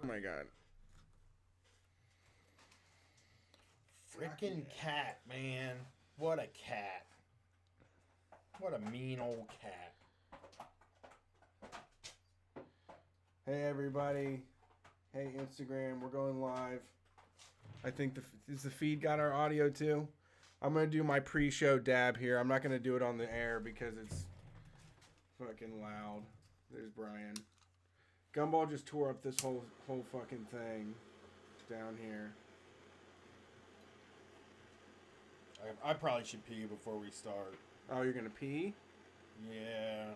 Oh my god. Freaking cat, man. What a cat. What a mean old cat. Hey everybody. Hey Instagram, we're going live. I think is the feed got our audio too? I'm going to do my pre-show dab here. I'm not going to do it on the air because it's fucking loud. There's Brian. Gumball just tore up this whole fucking thing down here. I probably should pee before we start. Oh, you're going to pee? Yeah.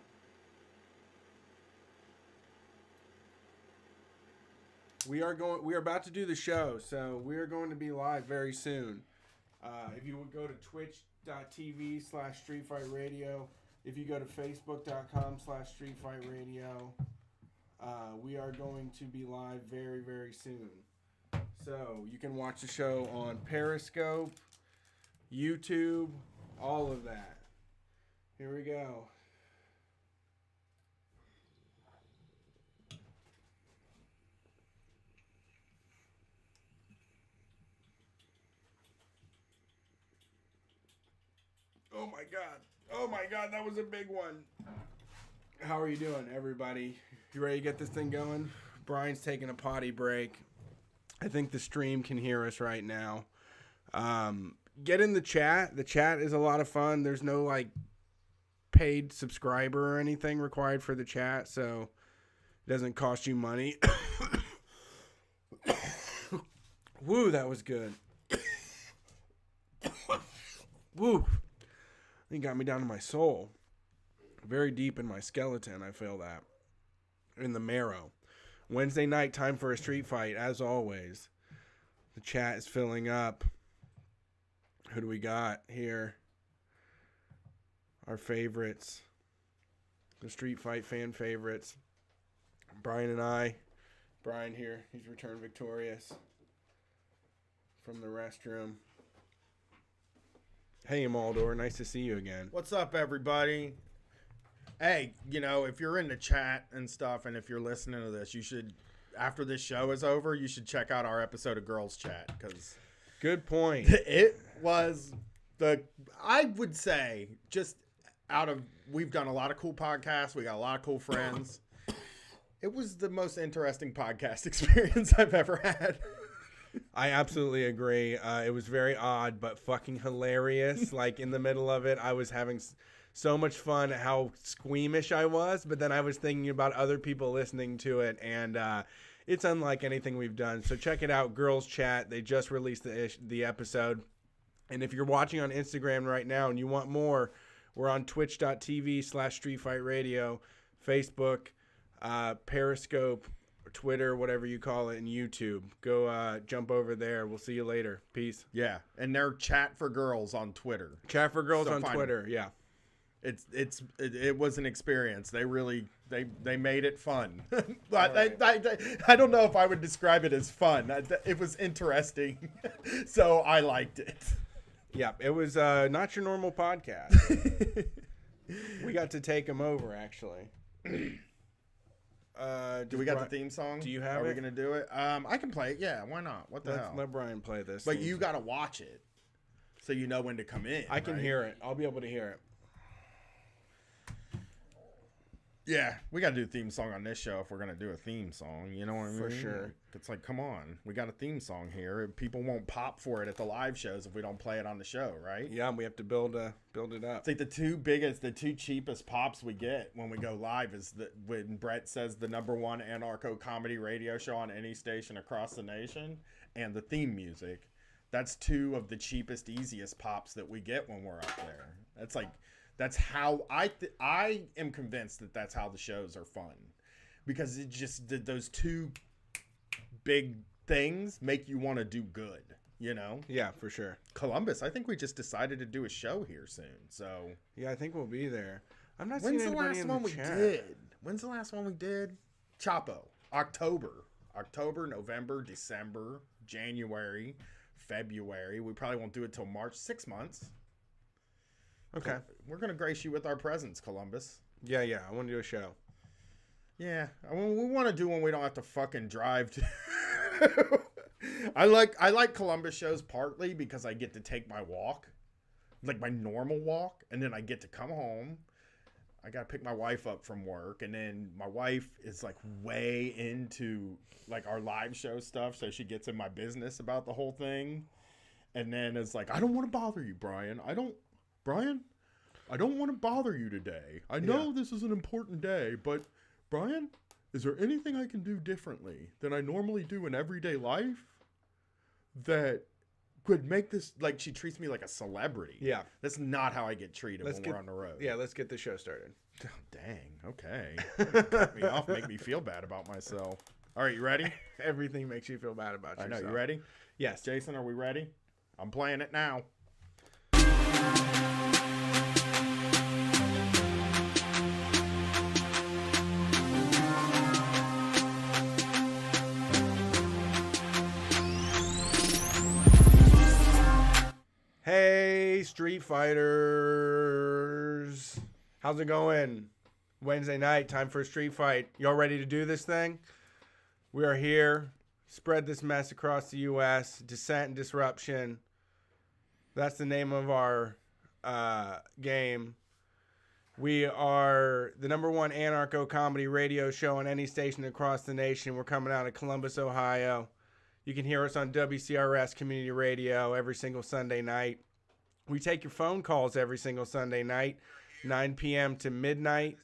We are about to do the show, so we are going to be live very soon. If you would go to twitch.tv/StreetFightRadio, if you go to facebook.com/StreetFightRadio, we are going to be live very, very soon. So you can watch the show on Periscope, YouTube, all of that. Here we go. Oh my god. Oh my god, that was a big one. How are you doing, everybody? You ready to get this thing going? Brian's taking a potty break. I think the stream can hear us right now. Get in the chat. The chat is a lot of fun. There's no like paid subscriber or anything required for the chat, so it doesn't cost you money. Woo, that was good. Woo. It got me down to my soul. Very deep in my skeleton, I feel that. In the marrow. Wednesday night, time for a street fight, as always. The chat is filling up. Who do we got here? Our favorites. The street fight fan favorites. Brian and I. Brian here. He's returned victorious from the restroom. Hey, Amaldor. Nice to see you again. What's up, everybody? Hey, you know, if you're in the chat and stuff, and if you're listening to this, you should, after this show is over, you should check out our episode of Girls Chat, because good point. It was I would say, just we've done a lot of cool podcasts. We got a lot of cool friends. It was the most interesting podcast experience I've ever had. I absolutely agree. It was very odd, but fucking hilarious. Like, in the middle of it, I was having so much fun at how squeamish I was, but then I was thinking about other people listening to it, and it's unlike anything we've done. So check it out, Girls Chat. They just released the episode. And if you're watching on Instagram right now and you want more, we're on twitch.tv/StreetFightRadio, Facebook, Periscope, Twitter, whatever you call it, and YouTube. Go jump over there. We'll see you later. Peace. Yeah, and they're Chat for Girls on Twitter. Chat for Girls on Twitter. Yeah. It was an experience. They really they made it fun. Right. I don't know if I would describe it as fun. It was interesting, so I liked it. Yeah, it was not your normal podcast. We got to take them over, actually. Do we got the theme song? Do you have it? Are it? we going to do it? I can play it. Yeah, why not? What the hell? Let Brian play this. But you got to watch it so you know when to come in. I can hear it. I'll be able to hear it. Yeah, we got to do a theme song on this show if we're going to do a theme song. You know what I mean? For sure. It's like, come on. We got a theme song here. People won't pop for it at the live shows if we don't play it on the show, right? Yeah, we have to build it up. It's like the two cheapest pops we get when we go live is when Brett says the #1 anarcho-comedy radio show on any station across the nation, and the theme music. That's two of the cheapest, easiest pops that we get when we're up there. That's how I am convinced that's how the shows are fun, because it just those two big things make you want to do good, you know? Yeah, for sure. Columbus, I think we just decided to do a show here soon, so yeah, I think we'll be there. I'm not seeing anybody in the chat. When's the last one we did? Chapo. October, November, December, January, February. We probably won't do it till March. 6 months. Okay. We're going to grace you with our presence, Columbus. Yeah. I want to do a show. Yeah, I mean, we want to do one we don't have to fucking drive to. I like Columbus shows partly because I get to take my walk, like my normal walk, and then I get to come home. I gotta pick my wife up from work, and then my wife is like way into like our live show stuff, so she gets in my business about the whole thing, and then it's like, I don't want to bother you, Brian. I don't want to bother you today. I know this is an important day, but Brian, is there anything I can do differently than I normally do in everyday life that could make this, like, she treats me like a celebrity? Yeah. That's not how I get treated when we're on the road. Yeah, let's get the show started. Oh, dang. Okay. Cut me off, make me feel bad about myself. All right, you ready? Everything makes you feel bad about yourself. I know. You ready? Yes. Jason, are we ready? I'm playing it now. Hey, Street Fighters. How's it going? Wednesday night, time for a street fight. Y'all ready to do this thing? We are here. Spread this mess across the U.S. Dissent and disruption. That's the name of our game. We are the #1 anarcho-comedy radio show on any station across the nation. We're coming out of Columbus, Ohio. You can hear us on WCRS Community Radio every single Sunday night. We take your phone calls every single Sunday night, 9 p.m. to midnight.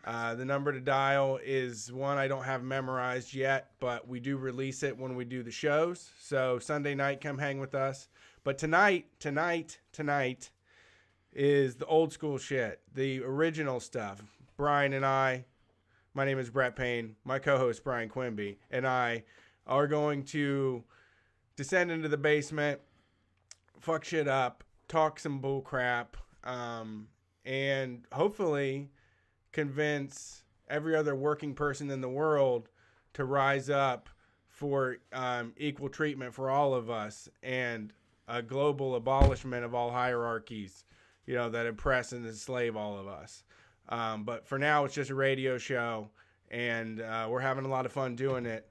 The number to dial is one I don't have memorized yet, but we do release it when we do the shows. So Sunday night, come hang with us. But tonight is the old school shit, the original stuff. Brian and I, my name is Brett Payne, my co-host Brian Quimby, and I are going to descend into the basement, fuck shit up, talk some bull crap, and hopefully convince every other working person in the world to rise up for equal treatment for all of us and a global abolishment of all hierarchies, that oppress and enslave all of us. But for now, it's just a radio show, and we're having a lot of fun doing it.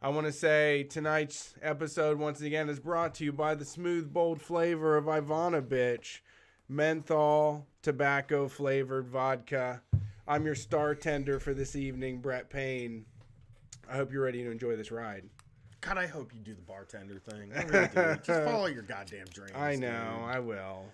I want to say tonight's episode, once again, is brought to you by the smooth, bold flavor of Ivana Bitch, menthol, tobacco-flavored vodka. I'm your star tender for this evening, Brett Payne. I hope you're ready to enjoy this ride. God, I hope you do the bartender thing. I really do. Just follow your goddamn dreams. I know. Dude. I will.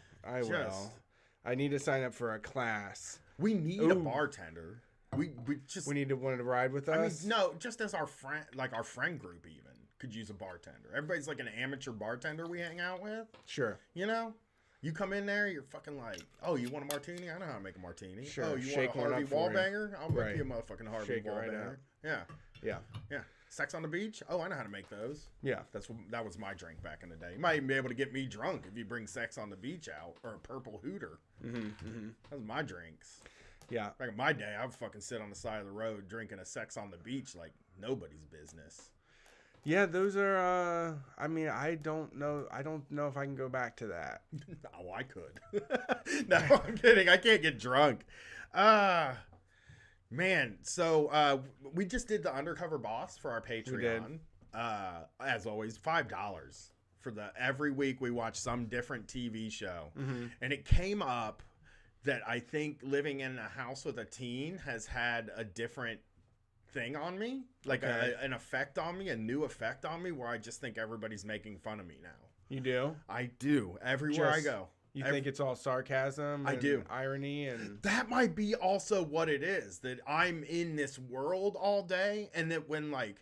I need to sign up for a class. We need a bartender. We wanted to ride with us. I mean, no, just as our friend, like our friend group, even could use a bartender. Everybody's like an amateur bartender we hang out with. Sure. You come in there, you're fucking like, oh, you want a martini? I know how to make a martini. Sure. Oh, you want a Harvey Wallbanger? I'll make you a motherfucking Harvey Wallbanger. Right, yeah. Sex on the beach? Oh, I know how to make those. Yeah. That was my drink back in the day. You might even be able to get me drunk if you bring Sex on the Beach out or a Purple Hooter. That was my drinks. Yeah. Back in my day, I would fucking sit on the side of the road drinking a Sex on the Beach like nobody's business. Yeah, those are, I don't know if I can go back to that. Oh, I could. No, I'm kidding. I can't get drunk. Man, so we just did the Undercover Boss for our Patreon. We did. As always, $5 for every week we watch some different TV show. And it came up that I think living in a house with a teen has had a different thing on me, like an effect on me, a new effect on me, where I just think everybody's making fun of me now. You do? I do. Everywhere I go. You think it's all sarcasm? I do. Irony and that might be also what it is, that I'm in this world all day, and that when, like,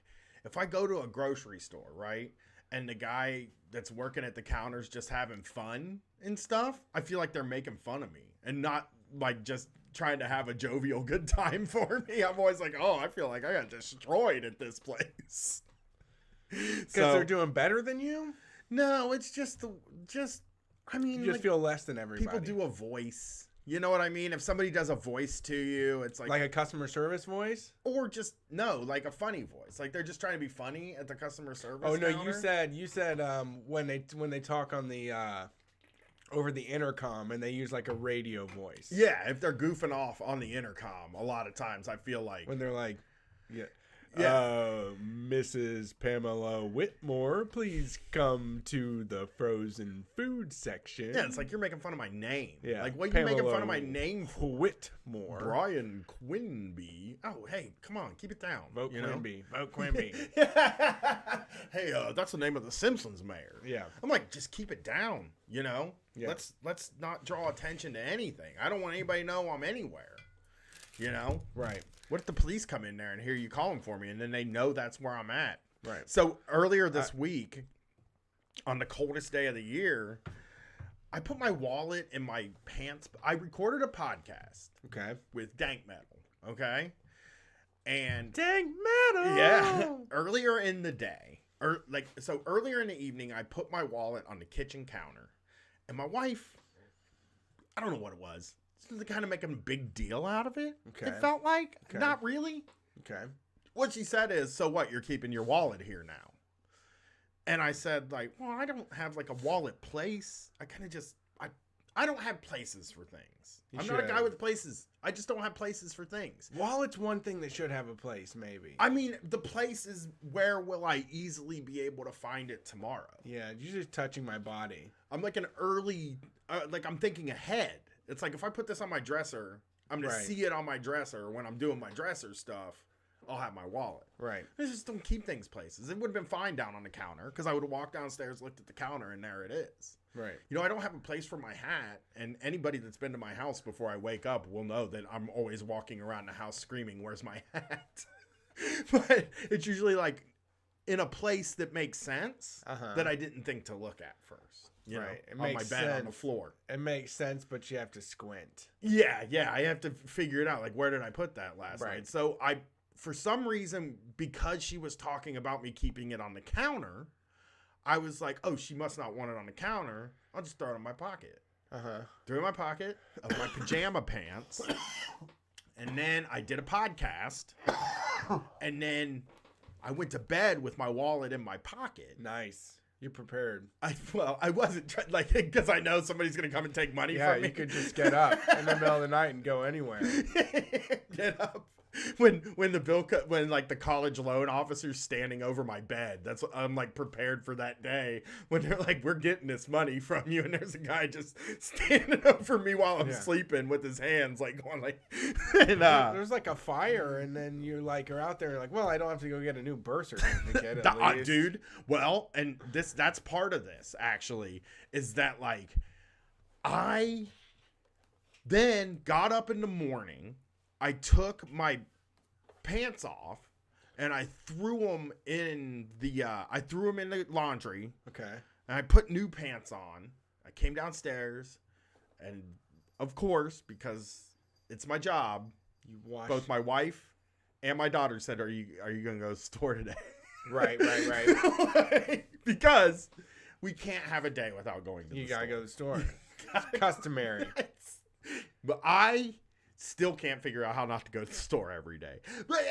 if I go to a grocery store, right, and the guy that's working at the counter's just having fun and stuff, I feel like they're making fun of me and not like just trying to have a jovial good time for me. I'm always like, oh, I feel like I got destroyed at this place. Because they're doing better than you? No, it's you just feel less than everybody. People do a voice. You know what I mean? If somebody does a voice to you, it's like a customer service voice? Or just, no, like a funny voice. Like they're just trying to be funny at the customer service counter. You said when they talk on the over the intercom and they use like a radio voice. Yeah, if they're goofing off on the intercom, a lot of times I feel like when they're like, Yeah. Yeah. Mrs. Pamela Whitmore, please come to the frozen food section. Yeah, it's like you're making fun of my name. Yeah. Like, what are you Pamela making fun of my name for? Whitmore. Brian Quinby. Oh, hey, come on, keep it down. Vote you know? Quimby. Vote Quimby. Hey, that's the name of the Simpsons mayor. Yeah. I'm like, just keep it down, you know? Yeah. Let's not draw attention to anything. I don't want anybody to know I'm anywhere. You know? Right. What if the police come in there and hear you calling for me and then they know that's where I'm at? Right. So earlier this week, on the coldest day of the year, I put my wallet in my pants. I recorded a podcast. Okay. With Dank Metal. Okay. And Dank Metal. yeah, earlier in the day, earlier in the evening, I put my wallet on the kitchen counter, and my wife, I don't know what it was. Kind of making a big deal out of it. Okay. It felt like Okay. not really. Okay. What she said is, so what? You're keeping your wallet here now? And I said, like, well, I don't have like a wallet place. I kind of just I don't have places for things. I'm not a guy with places. I just don't have places for things. Wallet's one thing that should have a place, maybe. I mean, the place is where will I easily be able to find it tomorrow? Yeah, you're just touching my body. I'm like an early, I'm thinking ahead. It's like if I put this on my dresser, I'm going to see it on my dresser. When I'm doing my dresser stuff, I'll have my wallet. Right. I just don't keep things places. It would have been fine down on the counter because I would have walked downstairs, looked at the counter, and there it is. Right. You know, I don't have a place for my hat, and anybody that's been to my house before I wake up will know that I'm always walking around the house screaming, "Where's my hat?" But it's usually like in a place that makes sense that I didn't think to look at first. You know, It on my makes bed sense. on the floor. It makes sense, but you have to squint. Yeah, I have to figure it out. Like, where did I put that last Right. night? So for some reason, because she was talking about me keeping it on the counter, I was like, oh, she must not want it on the counter. I'll just throw it in my pocket. Threw it in my pocket of my pajama pants. And then I did a podcast. And then I went to bed with my wallet in my pocket. Nice. You're prepared. I wasn't because I know somebody's going to come and take money Yeah, from me. you could just get up in the middle of the night and go anywhere. Get up when the college loan officer's standing over my bed. That's what I'm like prepared for that day when they're like, we're getting this money from you, and there's a guy just standing over me while I'm sleeping with his hands like going like and there's like a fire, and then you like are out there and like, well, I don't have to go get a new birth certificate at least. Dude, well, and that's part of this actually is that like I then got up in the morning, I took my pants off and I threw them in the laundry. Okay. And I put new pants on. I came downstairs, and of course, because it's my job, both my wife and my daughter said, "Are you going to go to the store today?" Right. Because we can't have a day without going to the store. You gotta go to the store. It's customary. But I still can't figure out how not to go to the store every day.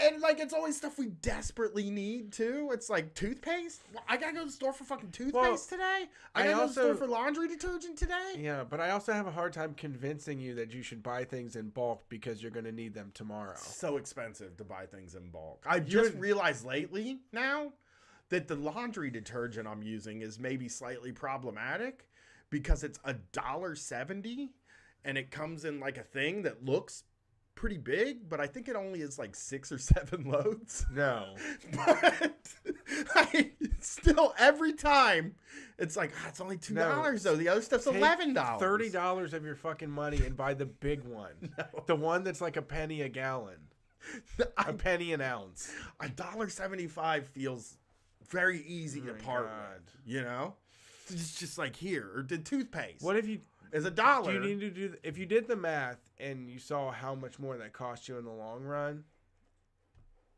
And like it's always stuff we desperately need too. It's like toothpaste. Well, I gotta go to the store for fucking toothpaste today. I gotta go to the store for laundry detergent today. Yeah, but I also have a hard time convincing you that you should buy things in bulk because you're gonna need them tomorrow. So expensive to buy things in bulk. I just realized lately now that the laundry detergent I'm using is maybe slightly problematic because it's $1.70 and it comes in like a thing that looks pretty big, but I think it only is like 6 or 7 loads. No. But I still, every time, it's like, it's only $2 though. The other stuff's $11. $30 of your fucking money and buy the big one. No. The one that's like a penny a gallon. A penny an ounce. $1.75 feels very easy to part with, you know? It's just like here, or the toothpaste. What if you... is $1. Do you need to do... If you did the math and you saw how much more that cost you in the long run,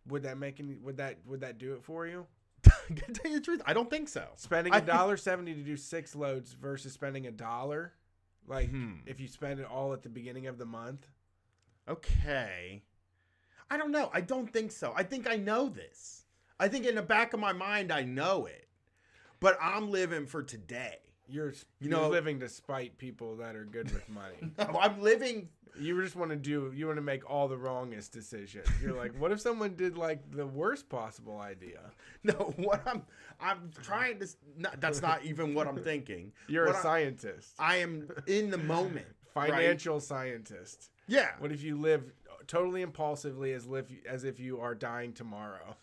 would that do it for you? To tell you the truth, I don't think so. Spending $1.70 to do 6 loads versus spending $1, like if you spend it all at the beginning of the month. Okay. I don't know. I don't think so. I think I know this. I think in the back of my mind I know it. But I'm living for today. You're living to spite people that are good with money. No, I'm living You just want to make all the wrongest decisions. You're like, what if someone did like the worst possible idea? No, what I'm trying to. No, that's not even what I'm thinking. You're a scientist. I am in the moment. Financial scientist. Yeah. What if you live totally impulsively as if you are dying tomorrow,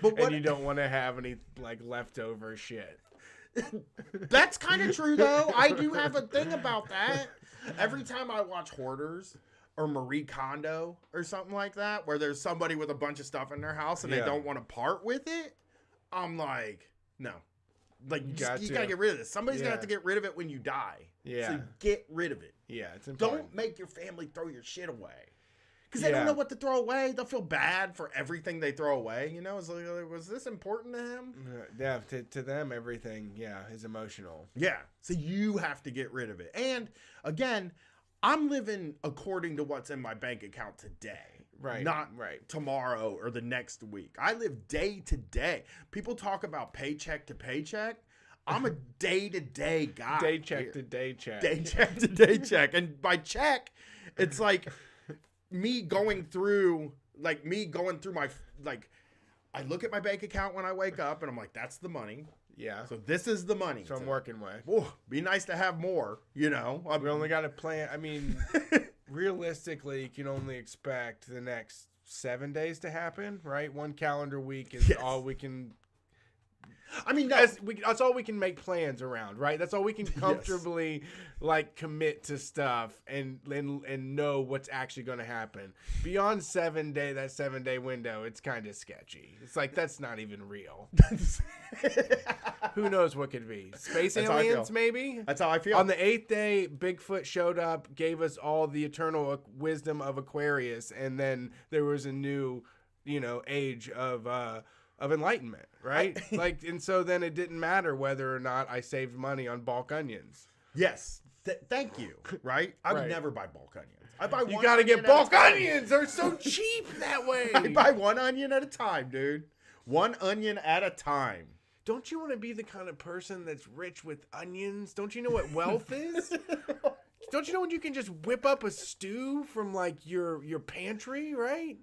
and you don't want to have any like leftover shit? That's kind of true though. I do have a thing about that. Every time I watch Hoarders or Marie Kondo or something like that, where there's somebody with a bunch of stuff in their house and they don't want to part with it, I'm like, no. Like, you got to get rid of this. Somebody's going to have to get rid of it when you die. Yeah. So get rid of it. Yeah, it's important. Don't make your family throw your shit away. Because they don't know what to throw away. They'll feel bad for everything they throw away. You know, it's like, was this important to him? Yeah, to them, everything, is emotional. Yeah. So you have to get rid of it. And, again, I'm living according to what's in my bank account today. Right. Not tomorrow or the next week. I live day to day. People talk about paycheck to paycheck. I'm a day to day guy. Day check to day check. Day check to day check. And by check, it's like me going through my, like, I look at my bank account when I wake up and I'm like, that's the money. Yeah. So this is the money. So I'm working with. Oh, be nice to have more, you know. We only got to plan. I mean, realistically, you can only expect the next 7 days to happen, right? One calendar week is all we can. I mean, that's all we can make plans around, right? That's all we can comfortably like commit to stuff and know what's actually going to happen. Beyond that 7 day window, it's kind of sketchy. It's like that's not even real. Who knows what could be? Space aliens, maybe? That's how I feel. On the 8th day, Bigfoot showed up, gave us all the eternal wisdom of Aquarius, and then there was a new, age of enlightenment, right? And so then it didn't matter whether or not I saved money on bulk onions. Yes. Thank you, right? I would never buy bulk onions. I buy one. You got to get bulk onions. They're so cheap that way. I buy one onion at a time, dude. One onion at a time. Don't you want to be the kind of person that's rich with onions? Don't you know what wealth is? Don't you know when you can just whip up a stew from like your pantry, right?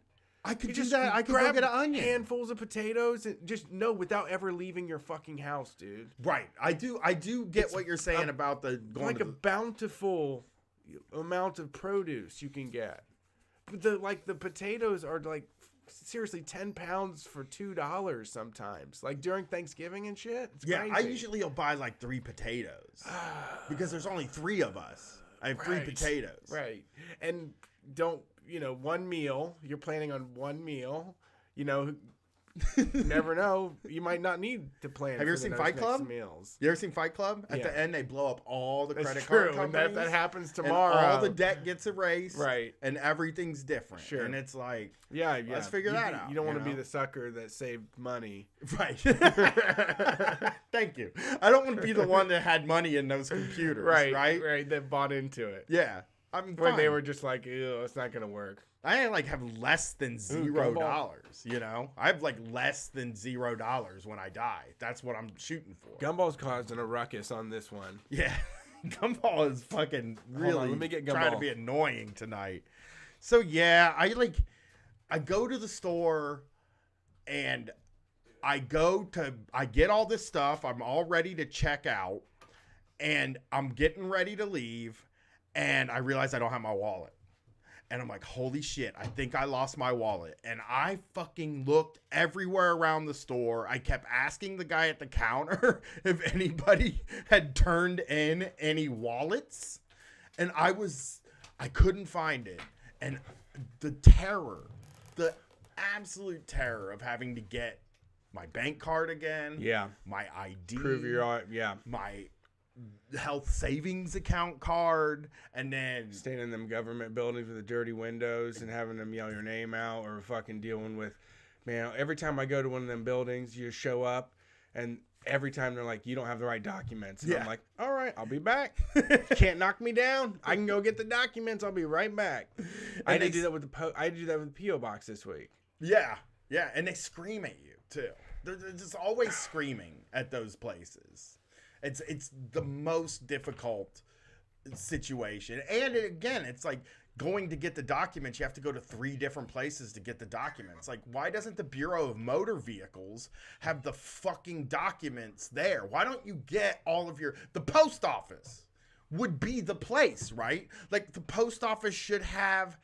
I could do that. I could go get an onion. Handfuls of potatoes and without ever leaving your fucking house, dude. Right. I do get what you're saying about the going a bountiful amount of produce you can get. But the potatoes are like seriously 10 pounds for $2 sometimes. Like during Thanksgiving and shit. It's crazy. I usually will buy like 3 potatoes because there's only 3 of us. I have 3 potatoes. Right. And one meal, you're planning on one meal, never know. You might not need to plan. Have you ever seen Fight Club? Meals. You ever seen Fight Club? At the end, they blow up all the credit card companies. And that happens tomorrow. And all the debt gets erased. Right. And everything's different. Sure. And it's like, yeah. Let's figure that out. You don't want to be the sucker that saved money. Right. Thank you. I don't want to be the one that had money in those computers. Right. That bought into it. Yeah. I mean, when they were just like, ew, it's not going to work. I have less than $0, I have like less than $0 when I die. That's what I'm shooting for. Gumball's causing a ruckus on this one. Yeah. Gumball is fucking really let me get Gumball. trying to be annoying tonight. So yeah, I go to the store and I get all this stuff. I'm all ready to check out and I'm getting ready to leave and I realize I don't have my wallet. And I'm like, holy shit, I think I lost my wallet. And I fucking looked everywhere around the store. I kept asking the guy at the counter if anybody had turned in any wallets. And I couldn't find it. And the absolute terror of having to get my bank card again. Yeah. My ID. Prove your, my health savings account card, and then staying in them government buildings with the dirty windows and having them yell your name out, or fucking dealing with, man, every time I go to one of them buildings, you show up and every time they're like, you don't have the right documents. And I'm like, all right, I'll be back. Can't knock me down. I can go get the documents. I'll be right back. I did do that with the P.O. box this week. Yeah. Yeah. And they scream at you too. They're just always screaming at those places. It's the most difficult situation. And again, it's like going to get the documents, you have to go to 3 different places to get the documents. Like, why doesn't the Bureau of Motor Vehicles have the fucking documents there? Why don't you get all of the post office would be the place, right? Like, the post office should have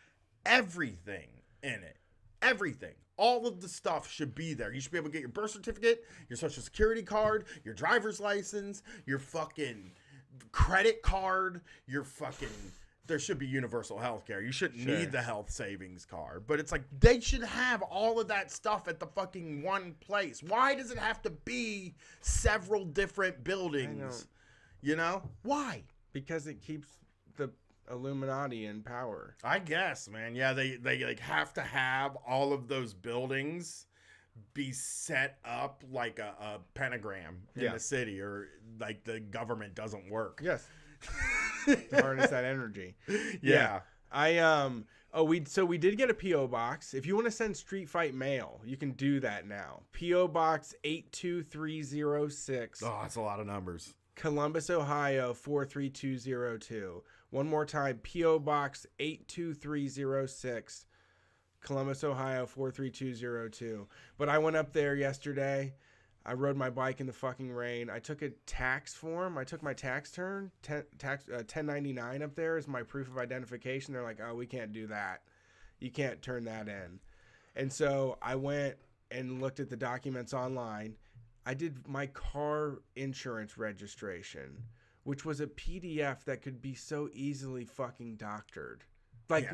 everything in it. Everything. All of the stuff should be there. You should be able to get your birth certificate, your social security card, your driver's license, your fucking credit card, your fucking... There should be universal health care. You shouldn't need the health savings card. But it's like, they should have all of that stuff at the fucking one place. Why does it have to be several different buildings? You know? Why? Because it keeps the Illuminati in power. I guess, man. Yeah, they like have to have all of those buildings be set up like a pentagram in the city, or like the government doesn't work. Yes. To harness that energy. Yeah. We did get a P.O. box. If you want to send Street Fight mail, you can do that now. P.O. Box 82306. Oh, that's a lot of numbers. Columbus, Ohio 43202. One more time, P.O. Box 82306. Columbus, Ohio 43202. But I went up there yesterday. I rode my bike in the fucking rain. I took a tax form. I took my tax turn, 1099 up there as my proof of identification. They're like, oh, we can't do that. You can't turn that in. And so I went and looked at the documents online. I did my car insurance registration, which was a PDF that could be so easily fucking doctored. Like,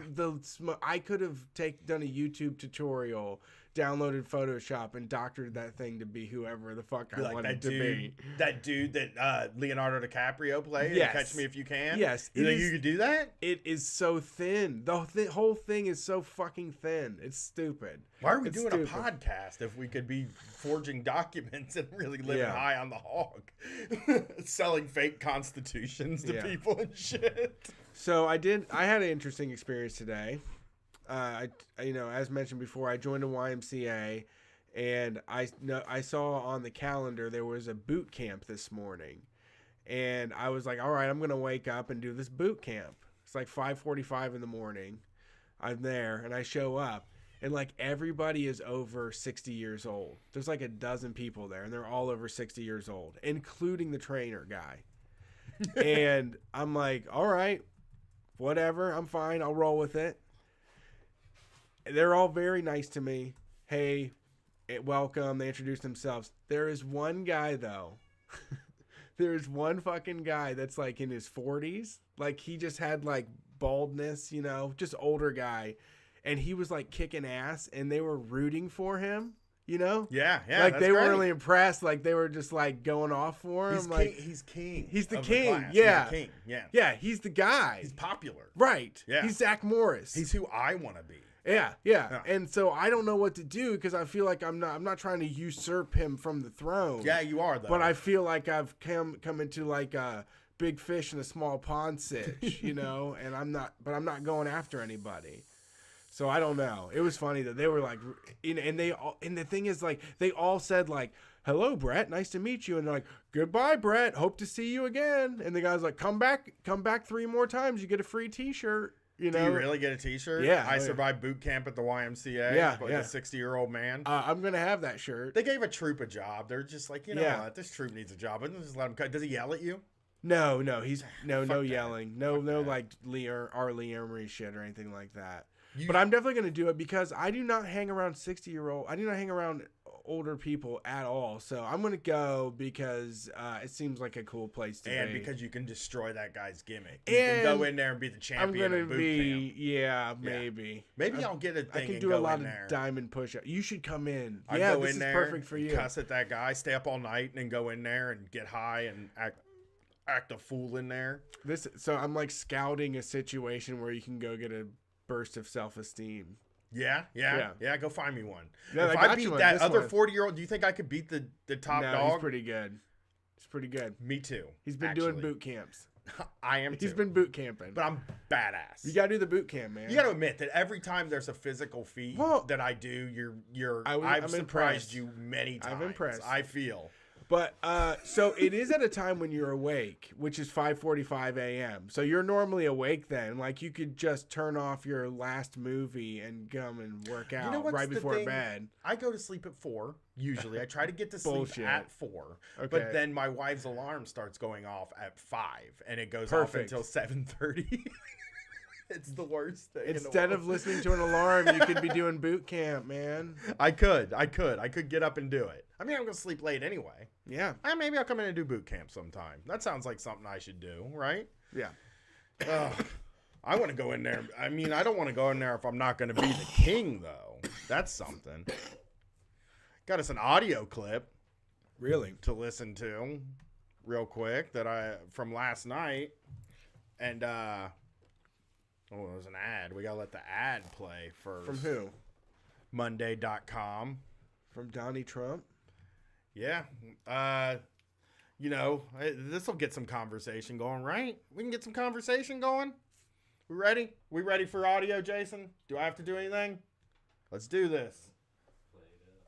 I could have done a YouTube tutorial, downloaded Photoshop, and doctored that thing to be whoever the fuck I wanted to be. That dude that Leonardo DiCaprio played? Yes. Catch Me If You Can? Yes. You think you could do that? It is so thin. The whole thing is so fucking thin. It's stupid. Why are we doing a podcast if we could be forging documents and really living high on the hog? Selling fake constitutions to people and shit. So I had an interesting experience today. As mentioned before, I joined a YMCA, and I saw on the calendar there was a boot camp this morning, and I was like, all right, I'm gonna wake up and do this boot camp. It's like 5:45 in the morning. I'm there, and I show up, and like everybody is over 60 years old. There's like a dozen people there, and they're all over 60 years old, including the trainer guy. And I'm like, all right. Whatever, I'm fine. I'll roll with it. They're all very nice to me. Hey, welcome. They introduce themselves. There is one guy, though. There is one fucking guy that's like in his 40s. Like, he just had like baldness, just older guy. And he was like kicking ass, and they were rooting for him. Yeah. Like, they were really impressed. Like, they were just like going off for him. He's king. He's the king. He's the king. Yeah. Yeah, he's the guy. He's popular. Right. Yeah. He's Zach Morris. He's who I want to be. Yeah. And so I don't know what to do, because I feel like I'm not trying to usurp him from the throne. Yeah, you are though. But I feel like I've come into like a big fish in a small pond sitch, and I'm not going after anybody. So I don't know. It was funny that they were like, and the thing is, like, they all said like, hello, Brett, nice to meet you. And they're like, goodbye, Brett, hope to see you again. And the guy's like, come back 3 more times, you get a free t-shirt. Do you really get a t-shirt? Yeah. I survived boot camp at the YMCA. Yeah. Like a 60-year-old man. I'm going to have that shirt. They gave a troop a job. They're just like, you know what? This troop needs a job. And just let him cut. Does he yell at you? No. He's no yelling. No, like our Lee Emery shit or anything like that. But I'm definitely going to do it, because I do not hang around 60-year-old. I do not hang around older people at all. So I'm going to go because it seems like a cool place to be. And because you can destroy that guy's gimmick. You can go in there and be the champion of boot camp. Yeah, maybe. Maybe I'll get a thing. I can do a lot of diamond push-ups. You should come in. I go in this there, is perfect for you. Cuss at that guy, stay up all night, and then go in there and get high and act a fool in there. So I'm like scouting a situation where you can go get a burst of self-esteem. Yeah. Go find me one. Yeah, if I beat that other 40-year-old, do you think I could beat the top dog? He's pretty good. Me too. He's been doing boot camps. I am too. He's been boot camping. But I'm badass. You gotta do the boot camp, man. You gotta admit that every time there's a physical feat that I do, I'm surprised you many times. I'm impressed. I feel. But so it is at a time when you're awake, which is 5:45 a.m. So you're normally awake then. Like you could just turn off your last movie and come and work out right before bed. I go to sleep at 4. Usually, I try to get to sleep at 4. Okay. But then my wife's alarm starts going off at 5, and it goes off until 7:30. It's the worst thing. Instead of listening to an alarm, you could be doing boot camp, man. I could get up and do it. I mean, I'm gonna sleep late anyway. Yeah. Maybe I'll come in and do boot camp sometime. That sounds like something I should do, right? Yeah. I want to go in there. I mean, I don't want to go in there if I'm not going to be the king, though. That's something. Got us an audio clip. Really? To listen to real quick from last night. And, it was an ad. We got to let the ad play first. From who? Monday.com. From Donnie Trump? Yeah. This will get some conversation going, right? We can get some conversation going. We ready? We ready for audio, Jason? Do I have to do anything? Let's do this.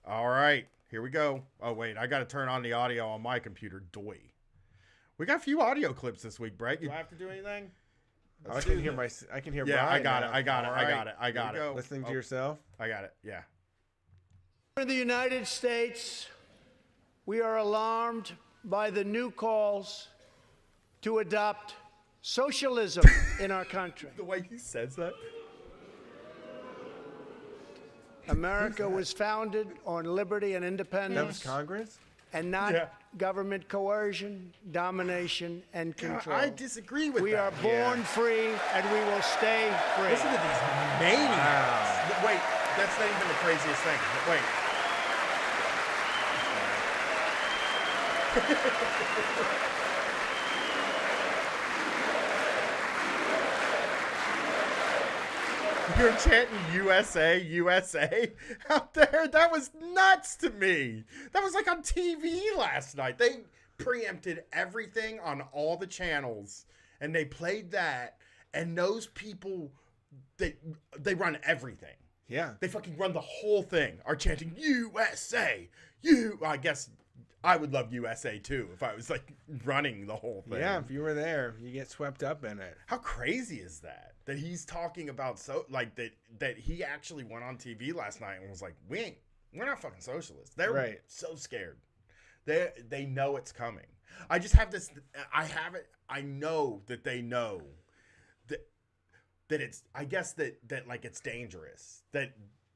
All right. Here we go. Oh, wait. I got to turn on the audio on my computer. Doy. We got a few audio clips this week, Brett. Do I have to do anything? I can hear Yeah, Brian I got now. it. I got it. Listening to yourself? I got it. Yeah. In the United States, we are alarmed by the new calls to adopt socialism in our country. The way he says that. America was founded on liberty and That was independence Congress? and not government coercion, domination, and control. I disagree with that. We are born free and we will stay free. Listen to these maniacs. Wow. Wait, that's not even the craziest thing. Wait. You're chanting USA, USA out there? That was nuts to me. That was like on TV last night. They preempted everything on all the channels, and they played that, and those people, they run everything. Yeah. They fucking run the whole thing, are chanting USA, I guess I would love USA too if I was like running the whole thing. Yeah, if you were there, you get swept up in it. How crazy is that? That he's talking about that he actually went on TV last night and was like, we're not fucking socialists. They're so scared. They know it's coming. I just have this. I know that they know that it's. I guess that like it's dangerous. That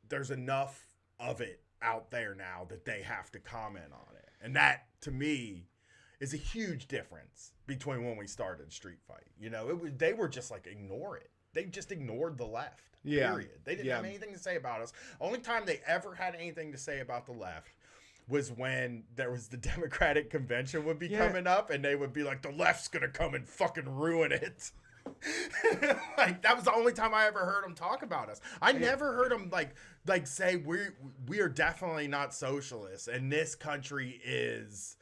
there's enough of it out there now that they have to comment on it, and that to me is a huge difference between when we started Street Fight. You know, they were just like ignore it. They just ignored the left. Yeah. Period. They didn't have anything to say about us. Only time they ever had anything to say about the left was when there was the Democratic convention would be coming up, and they would be like, the left's gonna come and fucking ruin it. Like that was the only time I ever heard them talk about us. I never heard them like say we are definitely not socialists, and this country is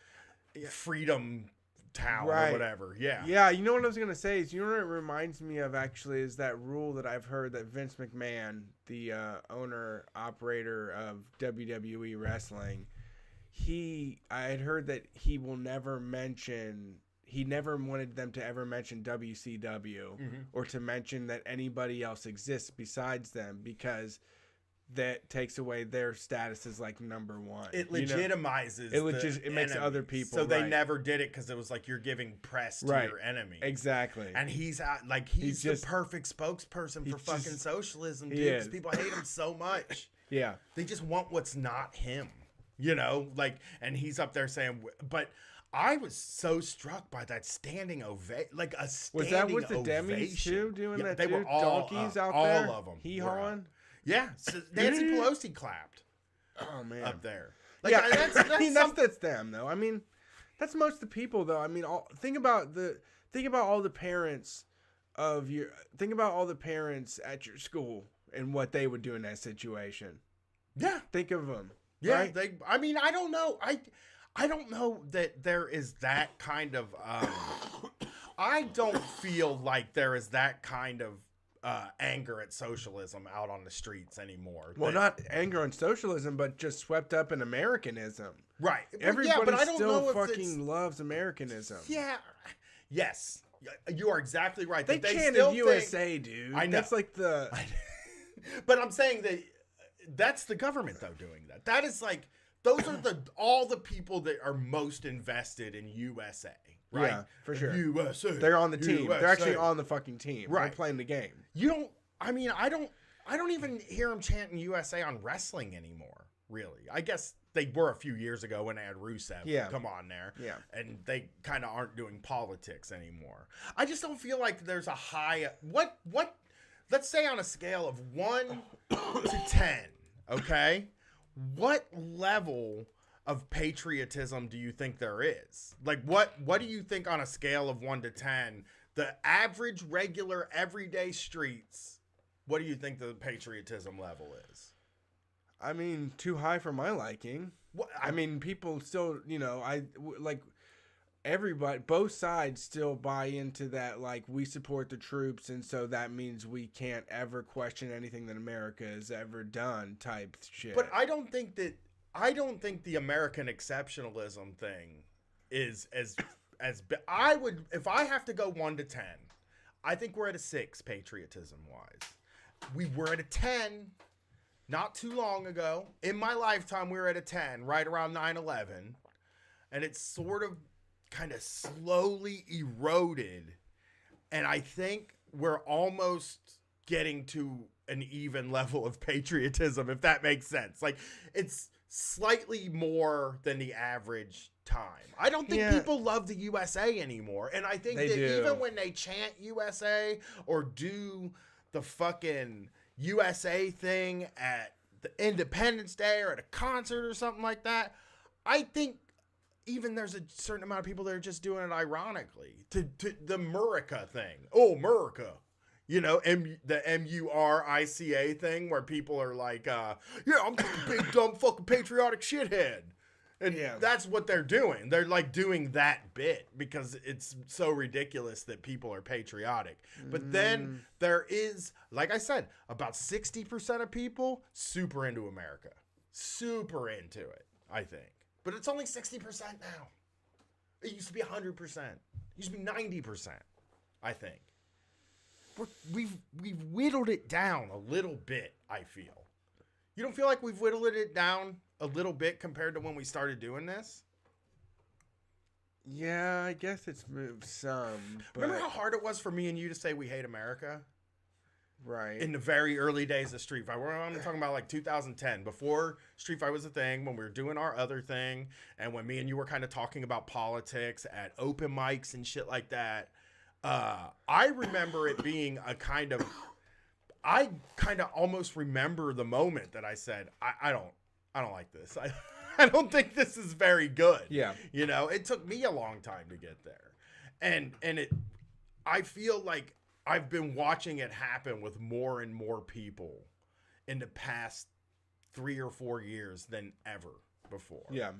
freedom town or whatever. Yeah, you know what I was gonna say is, you know what it reminds me of actually is that rule that I've heard that Vince McMahon, the owner operator of WWE wrestling, I had heard that he never wanted them to ever mention WCW or to mention that anybody else exists besides them, because that takes away their status as like number one. It legitimizes. It makes other people. So they never did it because it was like you're giving press to your enemy. Exactly. And he's the perfect spokesperson for fucking socialism, dude. Because people hate him so much. Yeah. They just want what's not him. You know, like, and he's up there saying, but I was so struck by that standing ovation, like a standing ovation. Was that with the Demis too doing that? They were all donkeys out all there. All of them. Hee-hawing. Yeah, so Nancy Pelosi clapped. Oh man, up there. Like, yeah, that's them though. I mean, that's most of the people though. I mean, think about all the parents at your school and what they would do in that situation. Yeah, think of them. Yeah, right? I mean, I don't know. I don't know that there is that kind of. I don't feel like there is that kind of anger at socialism out on the streets anymore. Well, not anger on socialism, but just swept up in Americanism. Right. Everybody but I don't still know if fucking loves Americanism. Yeah. Yes. You are exactly right. They chanted still USA, dude. I know. That's like the... But I'm saying that that's the government, though, doing that. That is like... Those are all the people that are most invested in USA, right? Yeah, for sure. USA. They're on the team. USA. They're actually on the fucking team. Right. They're playing the game. I don't even hear them chanting USA on wrestling anymore, really. I guess they were a few years ago when they had Rusev come on there. Yeah. And they kind of aren't doing politics anymore. I just don't feel like there's a high... What let's say on a scale of 1 to 10, okay? What level of patriotism do you think there is? Like, what do you think on a scale of 1 to 10, the average, regular, everyday streets, what do you think the patriotism level is? I mean, too high for my liking. I mean, people still, everybody, both sides still buy into that, like, we support the troops, and so that means we can't ever question anything that America has ever done type shit. But I don't think the American exceptionalism thing is as I would, if I have to go 1 to 10, I think we're at a 6 patriotism wise. We were at a 10 not too long ago. In my lifetime, we were at a 10 right around 9/11, and it's sort of kind of slowly eroded, and I think we're almost getting to an even level of patriotism, if that makes sense. Like, it's slightly more than the average time. I don't think people love the USA anymore, and I think that even when they chant USA or do the fucking USA thing at the Independence Day or at a concert or something like that, I think even there's a certain amount of people that are just doing it ironically. To the Murica thing. Oh, Murica. You know, the MURICA thing where people are like, yeah, I'm just a big, dumb, fucking patriotic shithead. And that's what they're doing. They're like doing that bit because it's so ridiculous that people are patriotic. But then there is, like I said, about 60% of people super into America. Super into it, I think. But it's only 60% now. It used to be 100%. It used to be 90%, I think. We've whittled it down a little bit, I feel. You don't feel like we've whittled it down a little bit compared to when we started doing this? Yeah, I guess it's moved some. But... Remember how hard it was for me and you to say we hate America? Right. In the very early days of Street Fight. I'm talking about like 2010, before Street Fight was a thing, when we were doing our other thing, and when me and you were kind of talking about politics at open mics and shit like that. I remember it being a kind of... I kind of almost remember the moment that I said, I don't like this. I don't think this is very good. Yeah. You know, it took me a long time to get there. And I feel like I've been watching it happen with more and more people in the past 3 or 4 years than ever before. Yeah.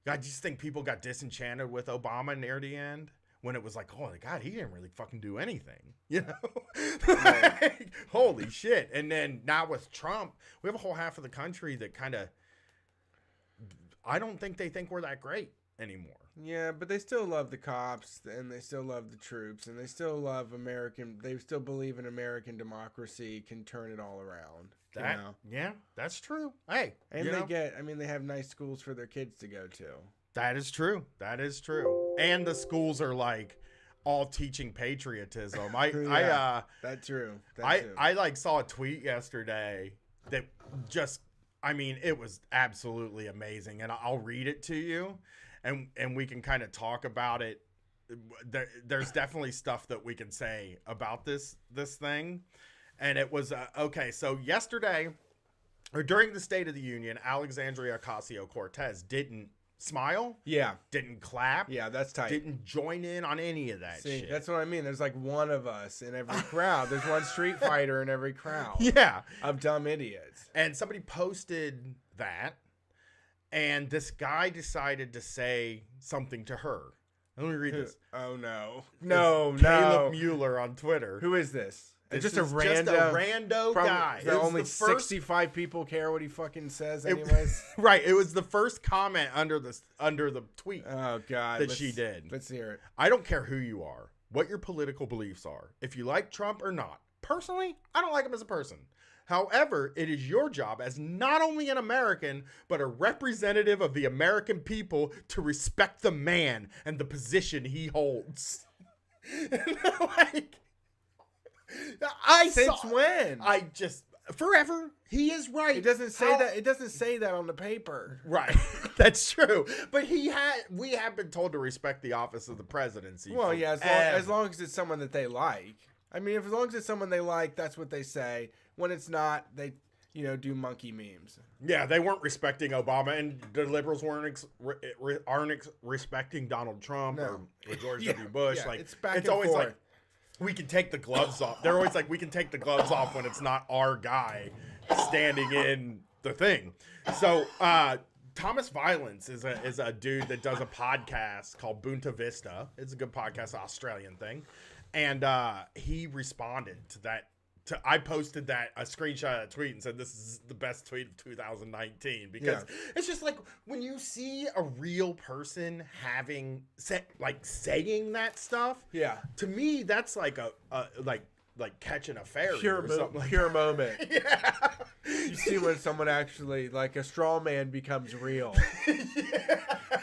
I just think people got disenchanted with Obama near the end. When it was like, oh my God, he didn't really fucking do anything, you know? Like, holy shit. And then now with Trump, we have a whole half of the country that kind of, I don't think they think we're that great anymore. Yeah, but they still love the cops, and they still love the troops, and they still love they still believe in American democracy can turn it all around. Yeah, that's true. Hey. And they have nice schools for their kids to go to. That is true. And the schools are like all teaching patriotism. That's true. I like saw a tweet yesterday that just, I mean, it was absolutely amazing, and I'll read it to you, and we can kind of talk about it. There's definitely stuff that we can say about this thing, and it was okay. So yesterday, or during the State of the Union, Alexandria Ocasio-Cortez didn't smile. Yeah. Didn't clap. Yeah, that's tight. Didn't join in on any of that shit. That's what I mean. There's like one of us in every crowd. There's one Street Fighter in every crowd. Yeah. Of dumb idiots. And somebody posted that, and this guy decided to say something to her. Let me read this. Oh, no. Caleb Mueller on Twitter. Who is this? This Just is a rando guy. It was Only the first, 65 people care what he fucking says, anyways. Right. It was the first comment under the tweet Oh God, that she did. Let's hear it. I don't care who you are, what your political beliefs are, if you like Trump or not. Personally, I don't like him as a person. However, it is your job as not only an American, but a representative of the American people to respect the man and the position he holds. Since when? Forever. He is right. It doesn't say that. It doesn't say that on the paper. Right. That's true. But we have been told to respect the office of the presidency. Well, yeah, as long as it's someone that they like. I mean, as long as it's someone they like, that's what they say. When it's not, they, do monkey memes. Yeah, they weren't respecting Obama, and the liberals aren't respecting Donald Trump or George W. Bush. Yeah, like it's always forth. like we can take the gloves off. They're always like, we can take the gloves off when it's not our guy standing in the thing. So Thomas Violence is a dude that does a podcast called Bunta Vista. It's a good podcast, Australian thing. And he responded to that. I posted a screenshot of that tweet and said, this is the best tweet of 2019. Because it's just like when you see a real person saying that stuff. Yeah. To me, that's like like catching a fairy or something. Pure moment. Yeah. You see when someone actually, like a straw man becomes real.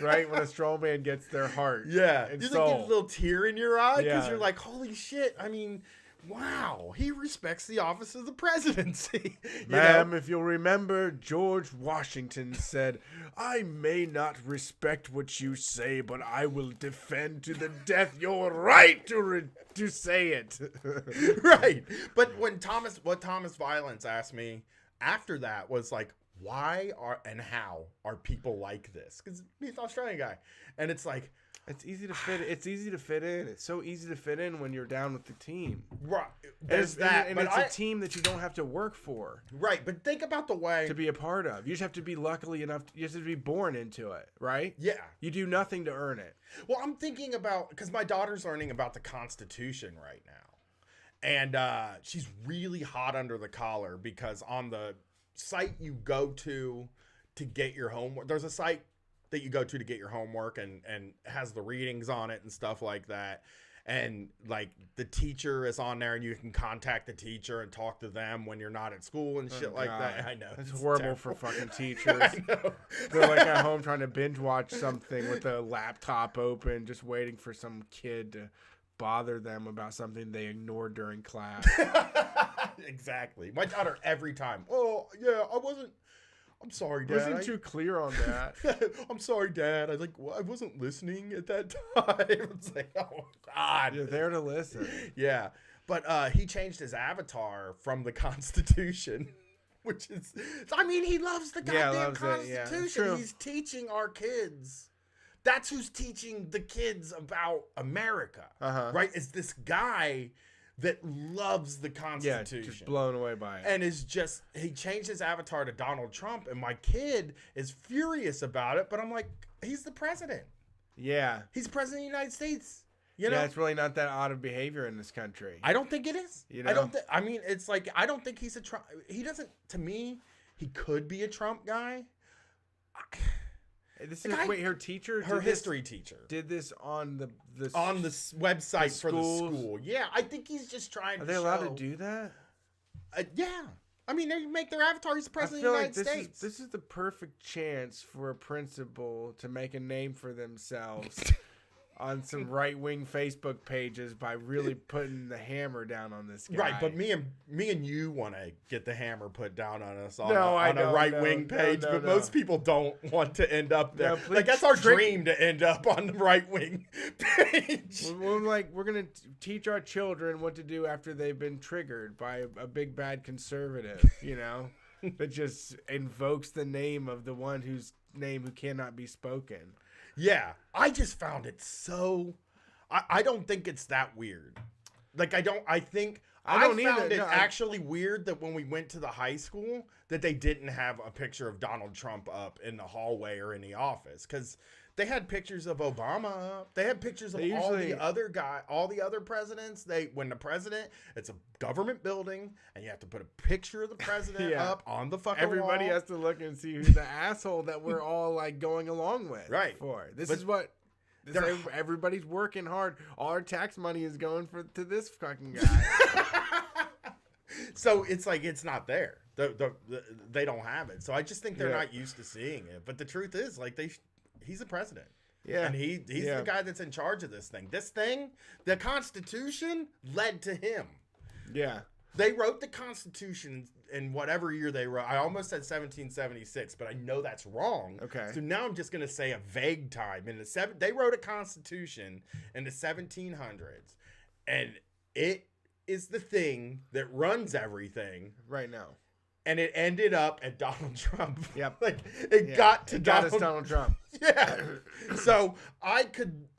Right? When a straw man gets their heart. Yeah. And you soul. get a little tear in your eye because Yeah. you're like, holy shit. I mean, wow. He respects the office of the presidency. Ma'am, if you'll remember, George Washington said, I may not respect what you say, but I will defend to the death your right to say it. Right. But what Thomas Violence asked me after that was like, why how are people like this? Because he's an Australian guy. And it's like, it's easy to fit in. It's so easy to fit in when you're down with the team. Right. There's that. And it's a team that you don't have to work for. Right. But think about the way to be a part of. You just have to be lucky enough. You just have to be born into it, right? Yeah. You do nothing to earn it. Well, I'm thinking about, because my daughter's learning about the Constitution right now. And she's really hot under the collar because on the site you go to get your homework, there's a site that you go to get your homework and has the readings on it and stuff like that. And like the teacher is on there and you can contact the teacher and talk to them when you're not at school and shit like that. I know. It's horrible terrible. For fucking teachers. I know. They're like at home trying to binge watch something with a laptop open, just waiting for some kid to bother them about something they ignored during class. Exactly. My daughter every time. Oh, yeah, I'm sorry, Dad. Wasn't too clear on that. I'm sorry, Dad. I wasn't listening at that time. It's like, oh God. You're there to listen. Yeah. But he changed his avatar from the Constitution, which is, I mean, he loves the goddamn Constitution. Yeah, he's teaching our kids. That's who's teaching the kids about America, right? Is this guy that loves the Constitution. Yeah, just blown away by it. And he changed his avatar to Donald Trump, and my kid is furious about it, but I'm like, he's the president. Yeah. He's the president of the United States. You know? Yeah, it's really not that odd of behavior in this country. I don't think it is. You know? I mean, it's like, I don't think he's a Trump. He doesn't, to me, he could be a Trump guy. Her teacher, her history teacher, did this on the website for the school. Yeah, I think he's just trying. Are they allowed to do that? Yeah, I mean they make their avatar. He's the president of the United States. This is the perfect chance for a principal to make a name for themselves on some right-wing Facebook pages by really putting the hammer down on this guy. Right, but me and you want to get the hammer put down on us on a right-wing page, but most people don't want to end up there. No, like that's our dream to end up on the right-wing page. We're gonna teach our children what to do after they've been triggered by a big bad conservative, that just invokes the name of the one whose name who cannot be spoken. Yeah, I just found it so. I don't think it's that weird. Like I found it actually weird that when we went to the high school that they didn't have a picture of Donald Trump up in the hallway or in the office, because They had pictures of Obama up. They had pictures of all the other presidents. When the president, it's a government building, and you have to put a picture of the president up on the fucking Everybody wall. has to look and see who's the asshole that we're all like going along with. Right. Everybody's working hard. All our tax money is going to this fucking guy. So it's like it's not there. They don't have it. So I just think they're not used to seeing it. But the truth is, like he's the president. Yeah. And he's the guy that's in charge of this thing. This thing, the Constitution led to him. Yeah. They wrote the Constitution in whatever year they wrote. I almost said 1776, but I know that's wrong. Okay. So now I'm just going to say a vague time. They wrote a Constitution in the 1700s, and it is the thing that runs everything right now. And it ended up at Donald Trump. Yep. It got to Donald Trump. Yeah. So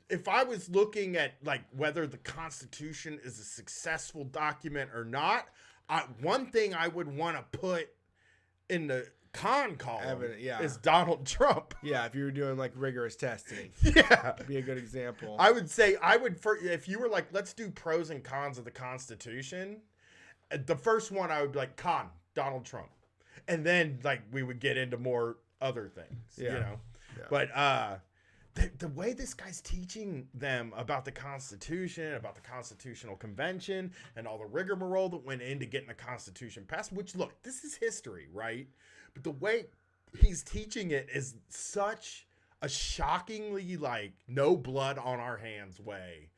if I was looking at like whether the Constitution is a successful document or not, one thing I would want to put in the con column is Donald Trump. Yeah, if you were doing like rigorous testing. Yeah. That'd be a good example. I would say if you were like, let's do pros and cons of the Constitution, the first one I would be like, con, Donald Trump. And then like we would get into more other things, you know. Yeah. But the way this guy's teaching them about the Constitution, about the Constitutional Convention, and all the rigmarole that went into getting the Constitution passed, which, look, this is history, right? But the way he's teaching it is such a shockingly, like, no blood on our hands way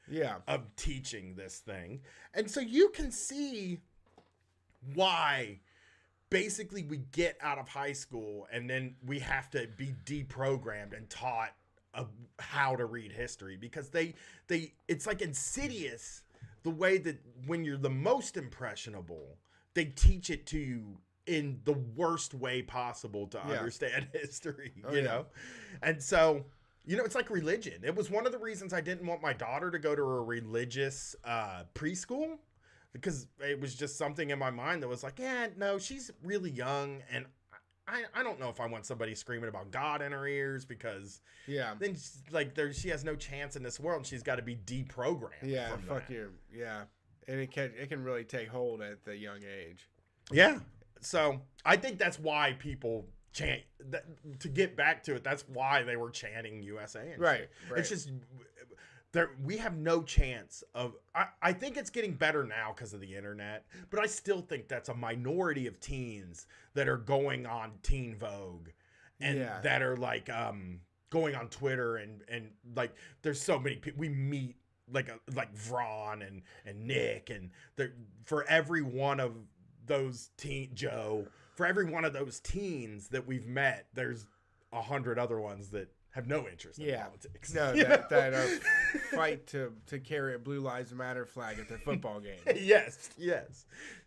of teaching this thing. And so you can see why basically we get out of high school and then we have to be deprogrammed and taught how to read history, because it's like insidious the way that when you're the most impressionable, they teach it to you in the worst way possible to understand history, you know? And so, you know, it's like religion. It was one of the reasons I didn't want my daughter to go to a religious preschool, because it was just something in my mind that was like, yeah, no, she's really young, and I don't know if I want somebody screaming about God in her ears, because then she has no chance in this world. She's got to be deprogrammed. Yeah, fuck you. Yeah, and it can really take hold at the young age. Yeah, so I think that's why people chant. To get back to it, that's why they were chanting USA. And right. It's just we have no chance of. I think it's getting better now because of the internet, but I still think that's a minority of teens that are going on Teen Vogue and that are like going on Twitter and like there's so many people we meet like Vron and Nick, and for every one of those for every one of those teens that we've met, there's 100 other ones that have no interest in politics. No, that fight to carry a Blue Lives Matter flag at their football game. Yes.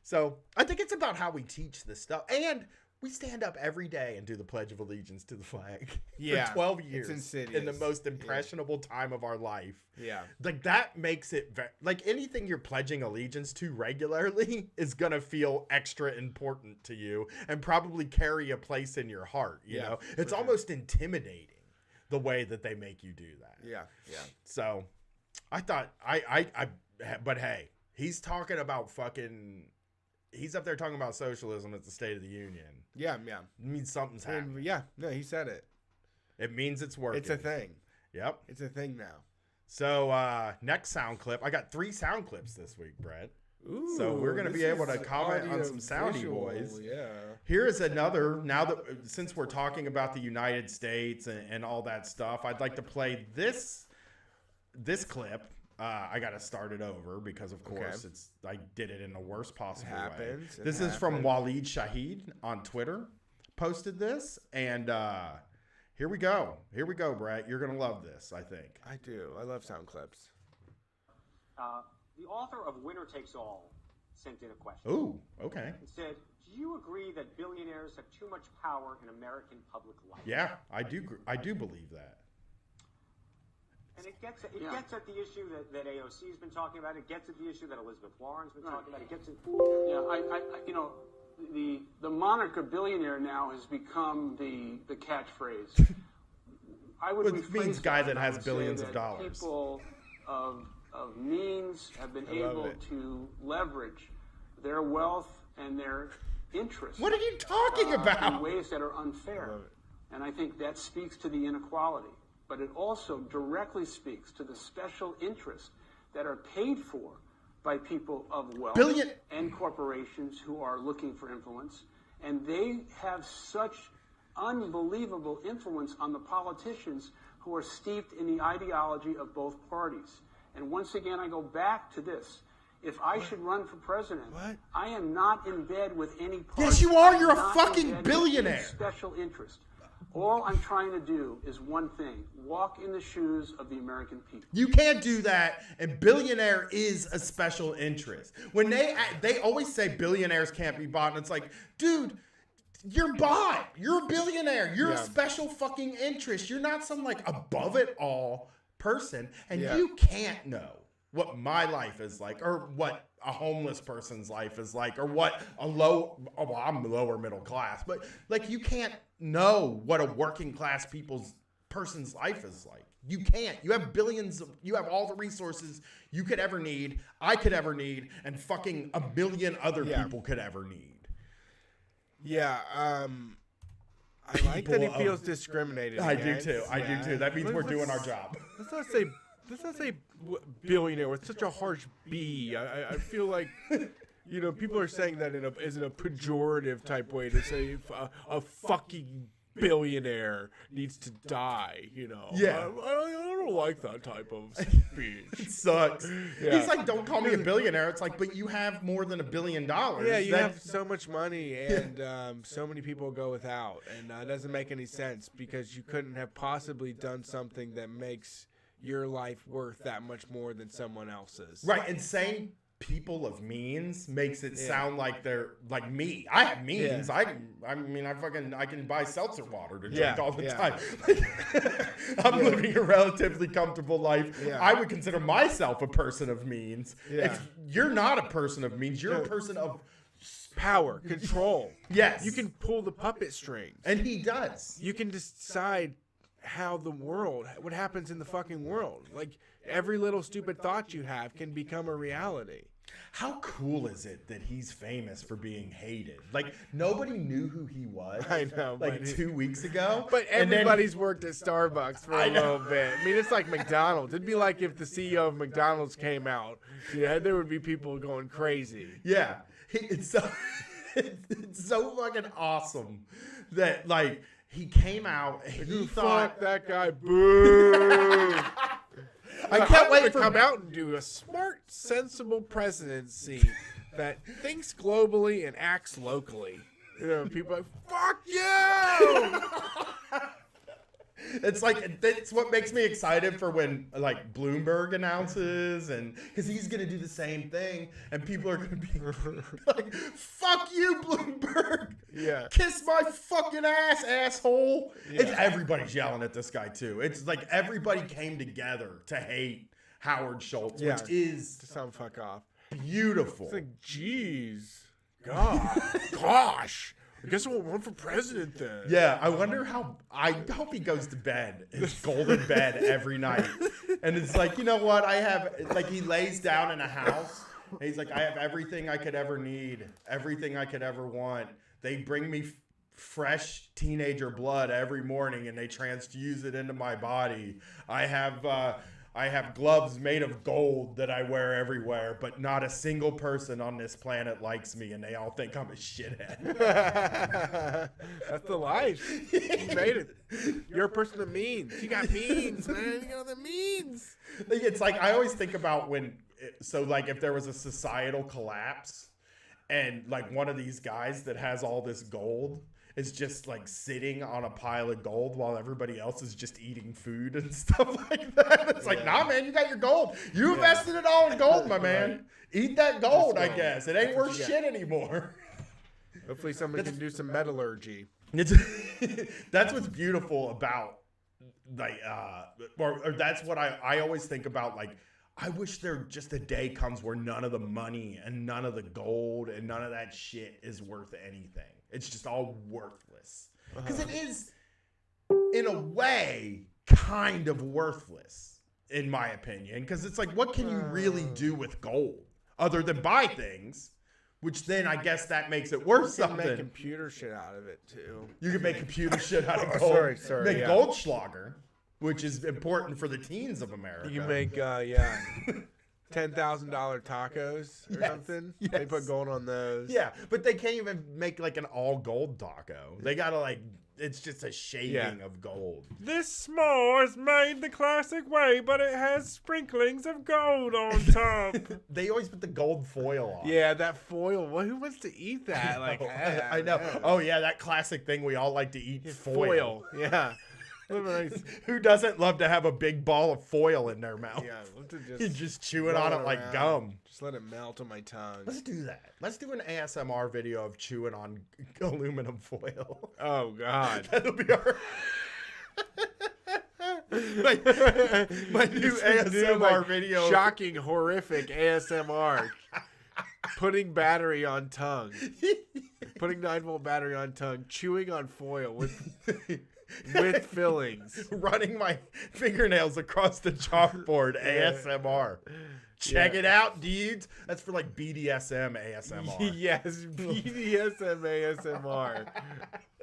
So I think it's about how we teach this stuff. And we stand up every day and do the Pledge of Allegiance to the flag for 12 years. It's insidious. In the most impressionable time of our life. Yeah. Like that makes it, like anything you're pledging allegiance to regularly is going to feel extra important to you and probably carry a place in your heart. You know, it's almost intimidating the way that they make you do that. Yeah. So I thought, but hey, he's talking about he's up there talking about socialism at the State of the Union. Yeah. It means something's happening. He said it. It means it's working. It's a thing. Yep. It's a thing now. So next sound clip. I got 3 sound clips this week, Brett. Ooh, so we're going to be able to comment on some Soundy Boys. Yeah. Here is another, now that since we're talking about the United States and all that stuff, I'd like to play this clip. I got to start it over because, of course, I did it in the worst possible way. This is from Waleed Shahid on Twitter. Posted this, and here we go. Here we go, Brett. You're going to love this, I think. I do. I love sound clips. The author of Winner Takes All sent in a question. Ooh, okay. It said, do you agree that billionaires have too much power in American public life? Yeah, I do believe that. And it gets at the issue that AOC has been talking about. It gets at the issue that Elizabeth Warren's been talking about. It gets at... Yeah, the moniker billionaire now has become the catchphrase. I would Which rephrase means that guy that and I has would billions say of that dollars. People of means have been able it. to leverage their wealth and their interests. What are you talking about? In ways that are unfair. And I think that speaks to the inequality. But it also directly speaks to the special interests that are paid for by people of wealth and corporations who are looking for influence. And they have such unbelievable influence on the politicians who are steeped in the ideology of both parties. And once again, I go back to this. If I should run for president, I am not in bed with any party. Yes, you are. You're a I'm not fucking in bed with billionaire. any special interest. All I'm trying to do is one thing: walk in the shoes of the American people. You can't do that, and billionaire is a special interest. When they always say billionaires can't be bought, and it's like, dude, you're bought. You're a billionaire. You're a special fucking interest. You're not some like above it all person, and you can't know what my life is like, or what a homeless person's life is like, or what I'm lower middle class, but like you can't know what a working class person's life is like. You can't. You have billions. You have all the resources you could ever need, I could ever need, and fucking a billion other people could ever need. Yeah. I like that he feels discriminated against. I do too. That means we're doing our job. Let's not say billionaire with such a harsh B. I feel like, people are saying that in a pejorative type way to say a fucking billionaire needs to die. Yeah. I don't like that type of speech. It sucks. Yeah. He's like, don't call me a billionaire. It's like, but you have more than $1 billion. Yeah, you have so much money, and so many people go without, and it doesn't make any sense because you couldn't have possibly done something that makes your life worth that much more than someone else's. Right, and saying people of means makes it sound like they're like me. I have means. Yeah. I can buy seltzer water to drink all the time. Yeah. I'm living a relatively comfortable life. Yeah. I would consider myself a person of means. Yeah. If you're not a person of means, you're a person of Power, control. Yes. You can pull the puppet strings. And he does. You can decide what happens in the fucking world. Like, every little stupid thought you have can become a reality. How cool is it that he's famous for being hated? Like, nobody knew who he was. I know. Like 2 weeks ago. But everybody's worked at Starbucks for a little bit. I mean, it's like McDonald's. It'd be like if the CEO of McDonald's came out. Yeah, there would be people going crazy. Yeah. It's so fucking awesome that, like, he came out and he thought... Fuck that guy. Boo. I can't wait to for come out and do a smart, sensible presidency that thinks globally and acts locally. People are like, fuck you! It's like, that's what makes me excited for when, like, Bloomberg announces, and because he's going to do the same thing, and people are going to be like, fuck you, Bloomberg! Yeah. Kiss my fucking ass, asshole! Yeah. It's everybody's yelling at this guy, too. It's like everybody came together to hate Howard Schultz, which is to sound fuck off. beautiful. It's like, geez. Gosh. I guess I won't run for president then. Yeah, I wonder I hope he goes to bed, his golden bed every night. And it's like, you know what? He lays down in a house. And he's like, I have everything I could ever need, everything I could ever want. They bring me fresh teenager blood every morning and they transfuse it into my body. I have gloves made of gold that I wear everywhere, but not a single person on this planet likes me, and they all think I'm a shithead. That's the life. You made it. You're a person of means. You got means, man. You got the means. It's like, I always think about if there was a societal collapse, and like one of these guys that has all this gold is just like sitting on a pile of gold while everybody else is just eating food and stuff like that. It's like, nah, man, you got your gold. You invested it all in gold, my man. Eat that gold, I guess. It ain't worth shit anymore. Hopefully somebody can do some metallurgy. That's what's beautiful about, like, or that's what I always think about, like, I wish there just a day comes where none of the money and none of the gold and none of that shit is worth anything. It's just all worthless. Because it is, in a way, kind of worthless, in my opinion, because it's like, what can you really do with gold other than buy things? Which then I guess that makes it worth You can something. make computer shit out of it too. You can make computer shit out of gold. Sorry, Make yeah. Goldschlager, which is important for the teens of America. You can make $10,000 tacos or something. yes. They put gold on those. Yeah, but they can't even make like an all gold taco. They gotta like, it's just a shaving of gold. This s'more is made the classic way, but it has sprinklings of gold on top. They always put the gold foil on. Yeah, that foil. Well, who wants to eat that? Like, I know. Oh yeah, that classic thing we all like to eat, foil. Yeah. Who doesn't love to have a big ball of foil in their mouth? Yeah, love to You just chew it roll on it like around. gum. Just let it melt on my tongue. Let's do that. Let's do an ASMR video of chewing on aluminum foil. Oh God. That'll be our my new ASMR video. Shocking, horrific ASMR. Putting battery on tongue. Putting 9-volt battery on tongue. Chewing on foil with fillings. Running my fingernails across the chalkboard. ASMR. Check it out, dudes. That's for like BDSM ASMR. Yes, BDSM ASMR.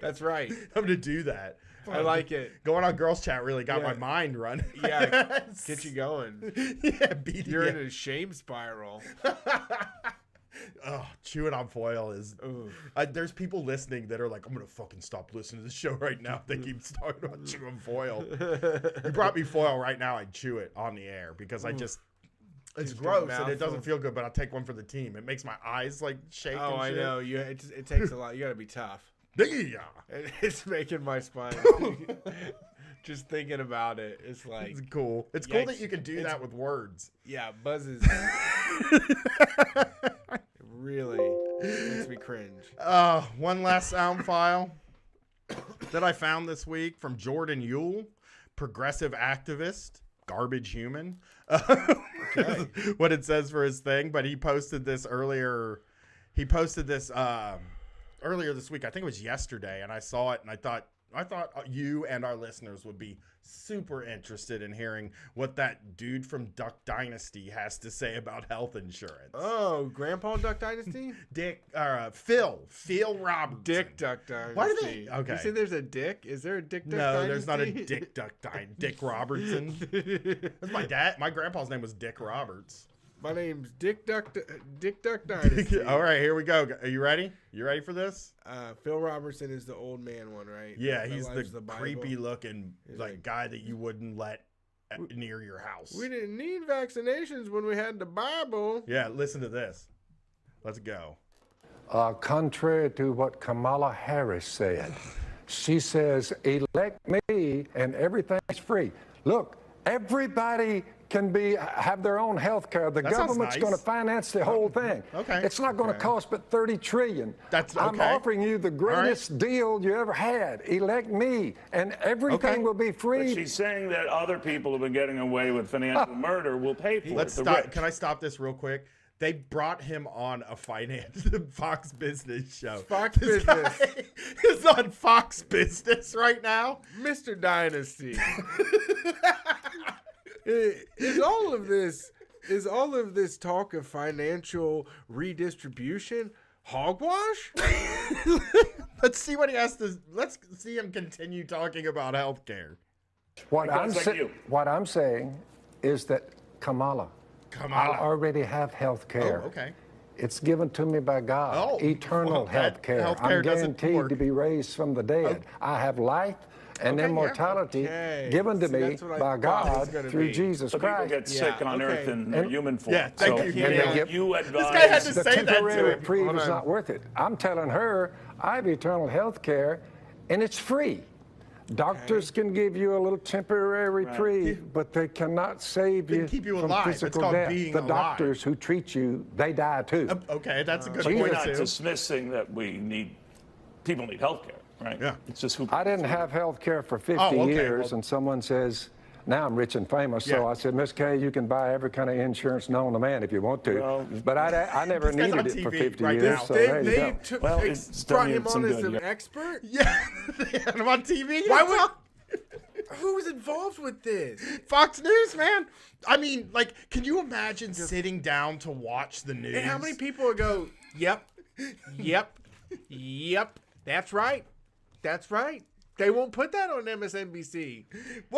That's right. I'm gonna do that. I like it. Going on Girls Chat really got Yeah. my mind running. Yeah, get you going. Yeah, BDSM. You're in a shame spiral. Oh, chewing on foil is. There's people listening that are like, I'm gonna fucking stop listening to the show right now. If they keep talking about chewing foil. You brought me foil right now. I'd chew it on the air because I just. It's Just gross a and it doesn't mouthful. feel good, but I'll take one for the team. It makes my eyes like shake. Oh, and I shit. know. It takes a lot. You gotta be tough. Yeah. It's making my spine. Just thinking about it, it's like, It's cool. It's cool that Yikes. you can do that with words. yeah, buzzes. It really makes me cringe. One last sound file that I found this week from Jordan Yule, progressive activist, garbage human. What it says for his thing, but he posted this earlier. He posted this earlier this week. I think it was yesterday, and I saw it, and I thought you and our listeners would be super interested in hearing what that dude from Duck Dynasty has to say about health insurance. Oh, Grandpa Duck Dynasty? Phil Robertson. Dick Duck Dynasty. Why do they? Okay. You say there's a dick? Is there a Dick Duck No, Dynasty? there's not a Dick Duck Dynasty. Dick Robertson. That's my dad. My grandpa's name was Dick Roberts. My name's Dick Duck Dynasty. All right, here we go. Are you ready? You ready for this? Phil Robertson is the old man one, right? Yeah, That he's loves the Bible. creepy looking like- guy that you wouldn't let near your house. We didn't need vaccinations when we had the Bible. Yeah, listen to this. Let's go. Contrary to what Kamala Harris said. She says, elect me and everything's free. Look, everybody can have their own health care. The That sounds government's nice. going to finance the whole thing. Okay. It's not going to cost but $30 trillion. That's I'm okay. offering you the greatest deal you ever had. Elect me and everything will be free. But she's saying that other people who've been getting away with financial murder will pay for Let's it. The stop. rich. Can I stop this real quick? They brought him on a Fox Business show. Fox This Business. guy is on Fox Business right now. Mr. Dynasty. Is all of this talk of financial redistribution hogwash? Let's see what he has to. Let's see him continue talking about healthcare. What Because like you. I'm saying is that Kamala, I already have health care. Oh, okay. It's given to me by God. Oh, Eternal well, that health care. healthcare I'm doesn't guaranteed work. to be raised from the dead. I have life and Okay, yeah. immortality Okay. given to See, me that's what I by thought it was God gonna through be. Jesus So people Christ. get sick on okay. Earth in their human form. Yeah, thank so you, And they get- you advise. guy had to The say that temporary to him. reprieve Hold is on. not worth it. I'm telling her I have eternal health care and it's free. Doctors can give you a little temporary reprieve, but they cannot save They you can keep you from alive. It's physical called death. being The alive. doctors who treat you, they die too. Okay, that's a good But we're point not too. dismissing that people need health care, right? Yeah. It's just who. I didn't have health care for 50 okay, years, well- and someone says, now I'm rich and famous, so Yeah. I said, Miss Kay, you can buy every kind of insurance known to man if you want to. Well, but I never This guy's on needed it for TV 50 right years, now. so there you go. Well, it's brought done you him some on as good, an yeah. expert? Yeah, and I'm on TV. Why would Who's involved with this? Fox News, man. I mean, like, can you imagine sitting down to watch the news? And how many people would go, yep, that's right. They won't put that on MSNBC.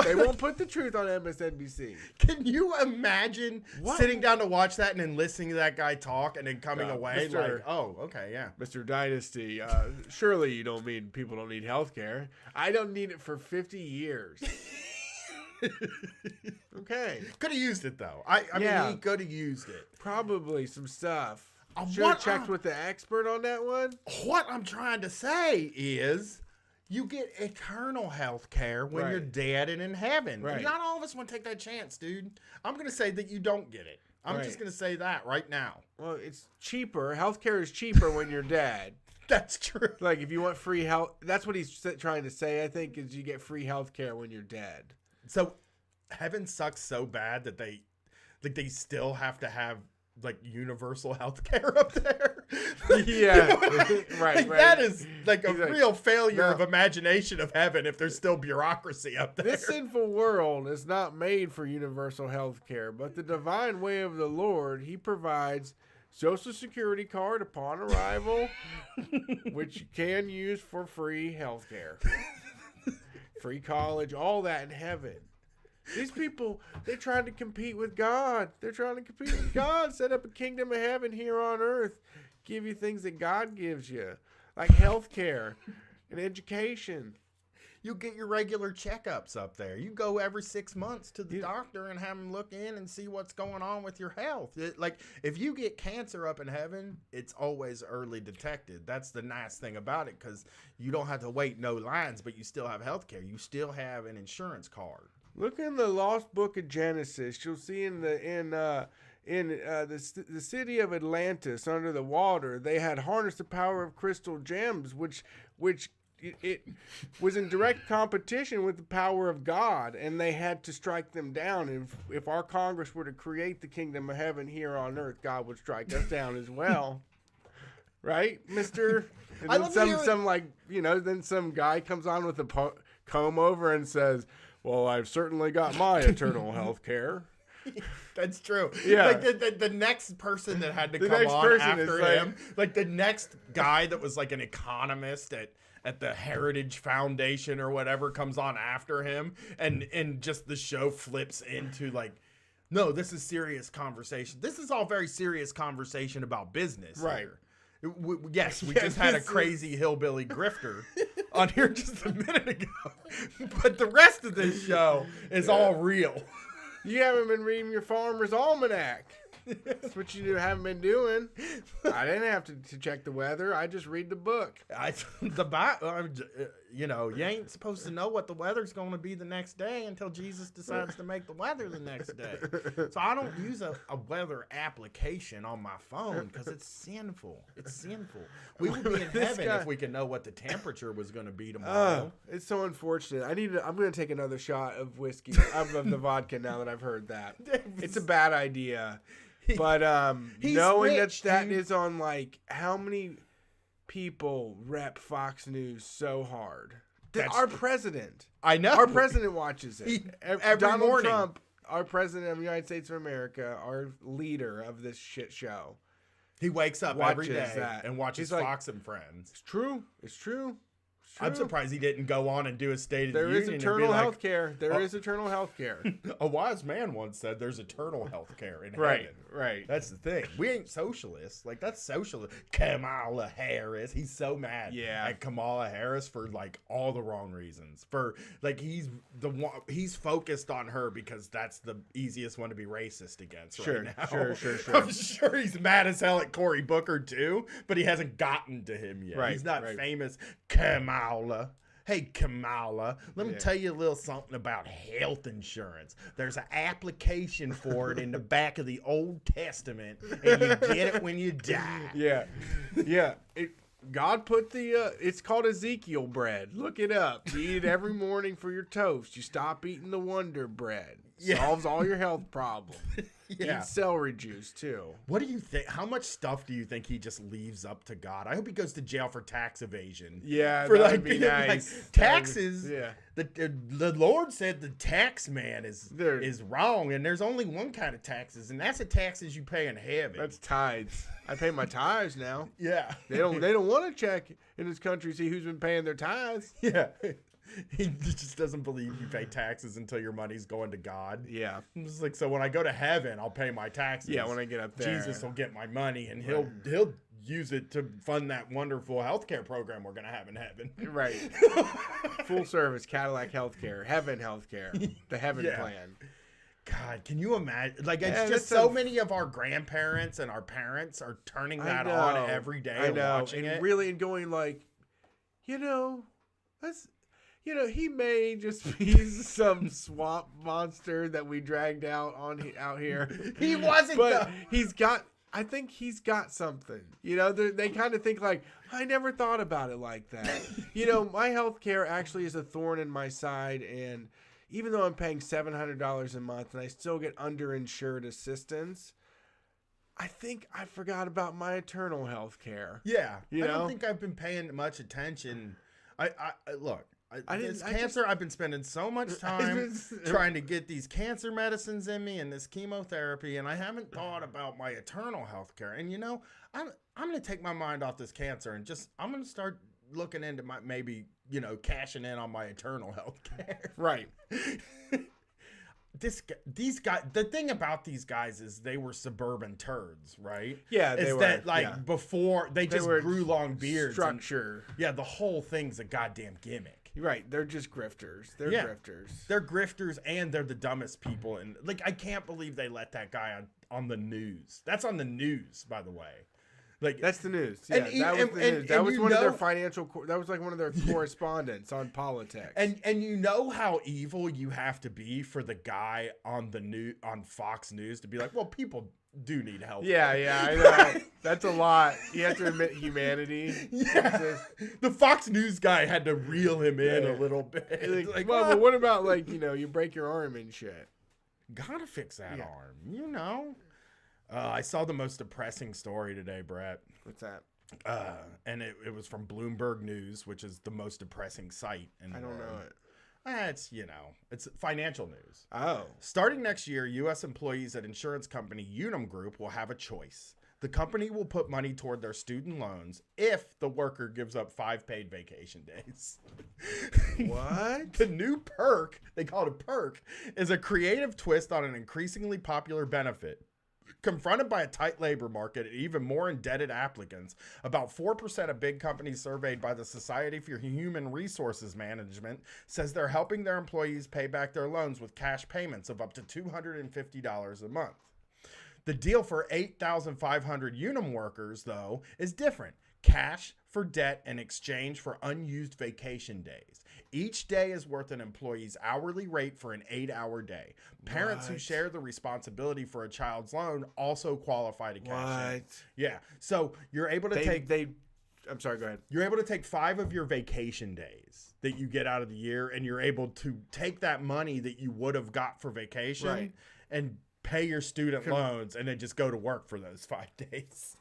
They won't put the truth on MSNBC. Can you imagine sitting down to watch that and then listening to that guy talk and then coming away like, oh, okay, yeah. Mr. Dynasty, surely you don't mean people don't need health care. I don't need it for 50 years. Okay. Could have used it, though. I mean, he could have used it. Probably some stuff. Should have checked with the expert on that one. What I'm trying to say is you get eternal health care when you're dead and in heaven. Right. Not all of us want to take that chance, dude. I'm going to say that you don't get it. I'm just going to say that right now. Well, it's cheaper. Healthcare is cheaper when you're dead. That's true. Like, if you want free health, that's what he's trying to say, I think, is you get free healthcare when you're dead. So, heaven sucks so bad that they still have to have, like, universal health care up there. Yeah. Right. That is like a real failure of imagination of heaven if there's still bureaucracy up there. This sinful world is not made for universal health care, but the divine way of the Lord, he provides Social Security card upon arrival, which you can use for free health care. Free college, all that in heaven. These people, they're trying to compete with God. Set up a kingdom of heaven here on earth. Give you things that God gives you, like health care and education. You get your regular checkups up there. You go every 6 months to the doctor and have them look in and see what's going on with your health. Like, if you get cancer up in heaven, it's always early detected. That's the nice thing about it, because you don't have to wait no lines, but you still have health care. You still have an insurance card. Look in the Lost Book of Genesis. You'll see in the city of Atlantis under the water, they had harnessed the power of crystal gems, which it was in direct competition with the power of God, and they had to strike them down. And if our Congress were to create the kingdom of heaven here on earth, God would strike us down as well. Right, mister? And then then some guy comes on with a comb over and says, well, I've certainly got my eternal health care. That's true. Yeah. Like the next person that had to come on after him, like the next guy that was like an economist at the Heritage Foundation or whatever comes on after him, and just the show flips into like, no, this is serious conversation. This is all very serious conversation about business. Right. Here. We just had a crazy hillbilly grifter on here just a minute ago. But the rest of this show is all real. You haven't been reading your Farmer's Almanac. That's what you haven't been doing. I didn't have to check the weather. I just read the book. You ain't supposed to know what the weather's going to be the next day until Jesus decides to make the weather the next day. So I don't use a weather application on my phone because it's sinful. It's sinful. We would be in heaven if we could know what the temperature was going to be tomorrow. It's so unfortunate. I'm going to take another shot of whiskey, of the vodka now that I've heard that. It's a bad idea. But knowing rich, that is on, like, how many people rep Fox News so hard? Our president. I know. Our president watches it. Every Donald morning. Trump, our president of the United States of America, our leader of this shit show. He wakes up every day and watches He's like, Fox and Friends. It's true. It's true. I'm surprised he didn't go on and do a State of the Union. There is eternal health care. There is eternal health care. A wise man once said there's eternal health care in Right, heaven. right. That's the thing. We ain't socialists. Like, that's socialist. Kamala Harris. He's so mad at Kamala Harris for, like, all the wrong reasons. For, like, he's focused on her because that's the easiest one to be racist against right now. Sure. I'm sure he's mad as hell at Cory Booker, too, but he hasn't gotten to him yet. Right, he's not right. famous Kamala. Hey, Kamala, let me tell you a little something about health insurance. There's an application for it in the back of the Old Testament, and you get it when you die. Yeah. God put it's called Ezekiel bread. Look it up. You eat it every morning for your toast. You stop eating the Wonder Bread. Solves all your health problems. Yeah. Eat celery juice too. What do you think? How much stuff do you think he just leaves up to God? I hope he goes to jail for tax evasion. Yeah, for that would be being nice. Taxes. Yeah. The Lord said the tax man is wrong, and there's only one kind of taxes, and that's the taxes you pay in heaven. That's tithes. I pay my tithes now. Yeah. They don't want to check in this country see who's been paying their tithes. Yeah. He just doesn't believe you pay taxes until your money's going to God. Yeah. It's like, so when I go to heaven, I'll pay my taxes. Yeah, when I get up there. Jesus will get my money, and he'll use it to fund that wonderful healthcare program we're going to have in heaven. Right. Full service Cadillac healthcare, heaven healthcare, the heaven plan. God, can you imagine? Like, it's just so many of our grandparents and our parents are turning that on every day and watching it. Really, and going like, that's... he may just be some swamp monster that we dragged out here. He wasn't, but I think he's got something. They kind of think like, I never thought about it like that. My health care actually is a thorn in my side, and even though I'm paying $700 a month and I still get underinsured assistance, I think I forgot about my eternal health care. Yeah. I don't think I've been paying much attention. Look. I've been spending so much time trying to get these cancer medicines in me and this chemotherapy, and I haven't thought about my eternal health care. And I'm going to take my mind off this cancer and I'm going to start looking into cashing in on my eternal health care. Right. These guys, the thing about these guys is they were suburban turds, right? Yeah, they were. Before they just grew long beards. Structure. The whole thing's a goddamn gimmick. Right, they're just grifters. They're grifters. They're grifters, and they're the dumbest people. And I can't believe they let that guy on the news. That's on the news, by the way. That's the news. Yeah, that was the news. That was one of their financial. That was like one of their correspondents on politics. And you know how evil you have to be for the guy on Fox News to be like, well, people do need help. Yeah, I know. That's a lot. You have to admit humanity. Yeah. The Fox News guy had to reel him in a little bit. But what about you break your arm and shit? Gotta fix that arm, I saw the most depressing story today, Brett. What's that? And it was from Bloomberg News, which is the most depressing site in the world. I don't know it. It's financial news. Oh. Starting next year, U.S. employees at insurance company Unum Group will have a choice. The company will put money toward their student loans if the worker gives up 5 paid vacation days. What? The new perk, they call it a perk, is a creative twist on an increasingly popular benefit. Confronted by a tight labor market and even more indebted applicants, about 4% of big companies surveyed by the Society for Human Resources Management says they're helping their employees pay back their loans with cash payments of up to $250 a month. The deal for 8,500 Unum workers, though, is different. Cash for debt in exchange for unused vacation days. Each day is worth an employee's hourly rate for an 8-hour day. Parents who share the responsibility for a child's loan also qualify to cash in. Yeah. So you're able to I'm sorry, go ahead. You're able to take 5 of your vacation days that you get out of the year, and you're able to take that money that you would have got for vacation and pay your student loans and then just go to work for those 5 days.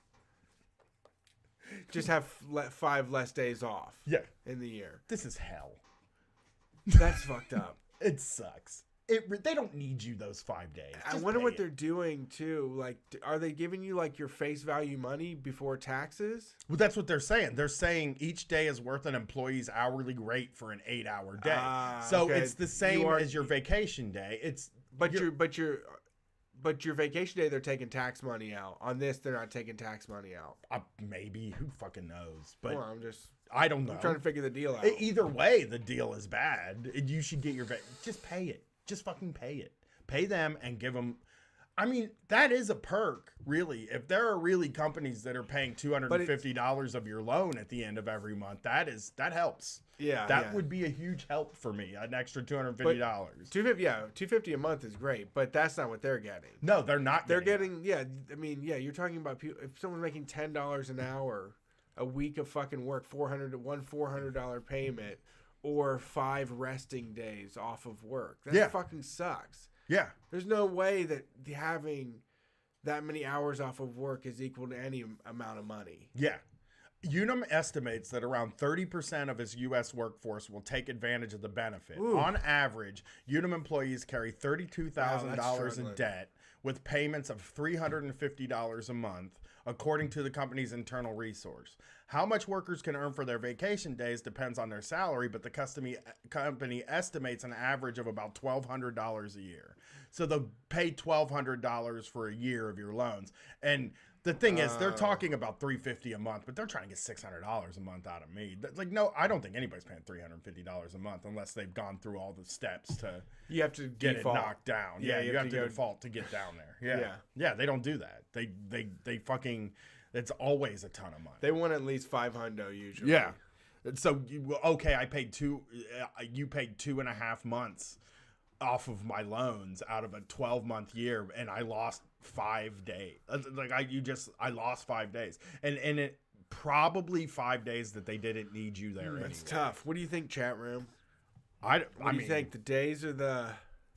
Just have 5 less days off. Yeah. In the year. This is hell. That's fucked up. It sucks. They don't need you those 5 days. I wonder what they're doing too. Like, are they giving you your face value money before taxes? Well, that's what they're saying. They're saying each day is worth an employee's hourly rate for an 8-hour day. So it's the same as your vacation day. But your vacation day, they're taking tax money out. On this, they're not taking tax money out. Maybe. Who fucking knows? But I don't know. I'm trying to figure the deal out. Either way, the deal is bad. You should get just pay it. Just fucking pay it. Pay them and give them. I mean, that is a perk, really. If there are really companies that are paying $250 of your loan at the end of every month, that helps. Yeah, that would be a huge help for me. An extra $250. $250 a month is great, but that's not what they're getting. No, they're not. They're getting you're talking about people. If someone's making $10 an hour, a week of fucking work, $400 payment, or 5 resting days off of work. That fucking sucks. Yeah. There's no way that having that many hours off of work is equal to any amount of money. Yeah. Unum estimates that around 30% of its U.S. workforce will take advantage of the benefit. Ooh. On average, Unum employees carry $32,000 in debt with payments of $350 a month, according to the company's internal resource. How much workers can earn for their vacation days depends on their salary, but the company estimates an average of about $1,200 a year. So they'll pay $1,200 for a year of your loans. And the thing is, they're talking about $350 a month, but they're trying to get $600 a month out of me. Like, no, I don't think anybody's paying $350 a month unless they've gone through all the steps to You have to get default. it knocked down. Yeah, you have to default to get down there. Yeah, they don't do that. They fucking, it's always a ton of money. They want at least $500 usually. Yeah. So, okay, you paid 2.5 months off of my loans out of a 12-month year, and I lost 5 days. Like I lost 5 days, and it probably 5 days that they didn't need you there. That's tough. What do you think, chat room? What do you think? The days or the?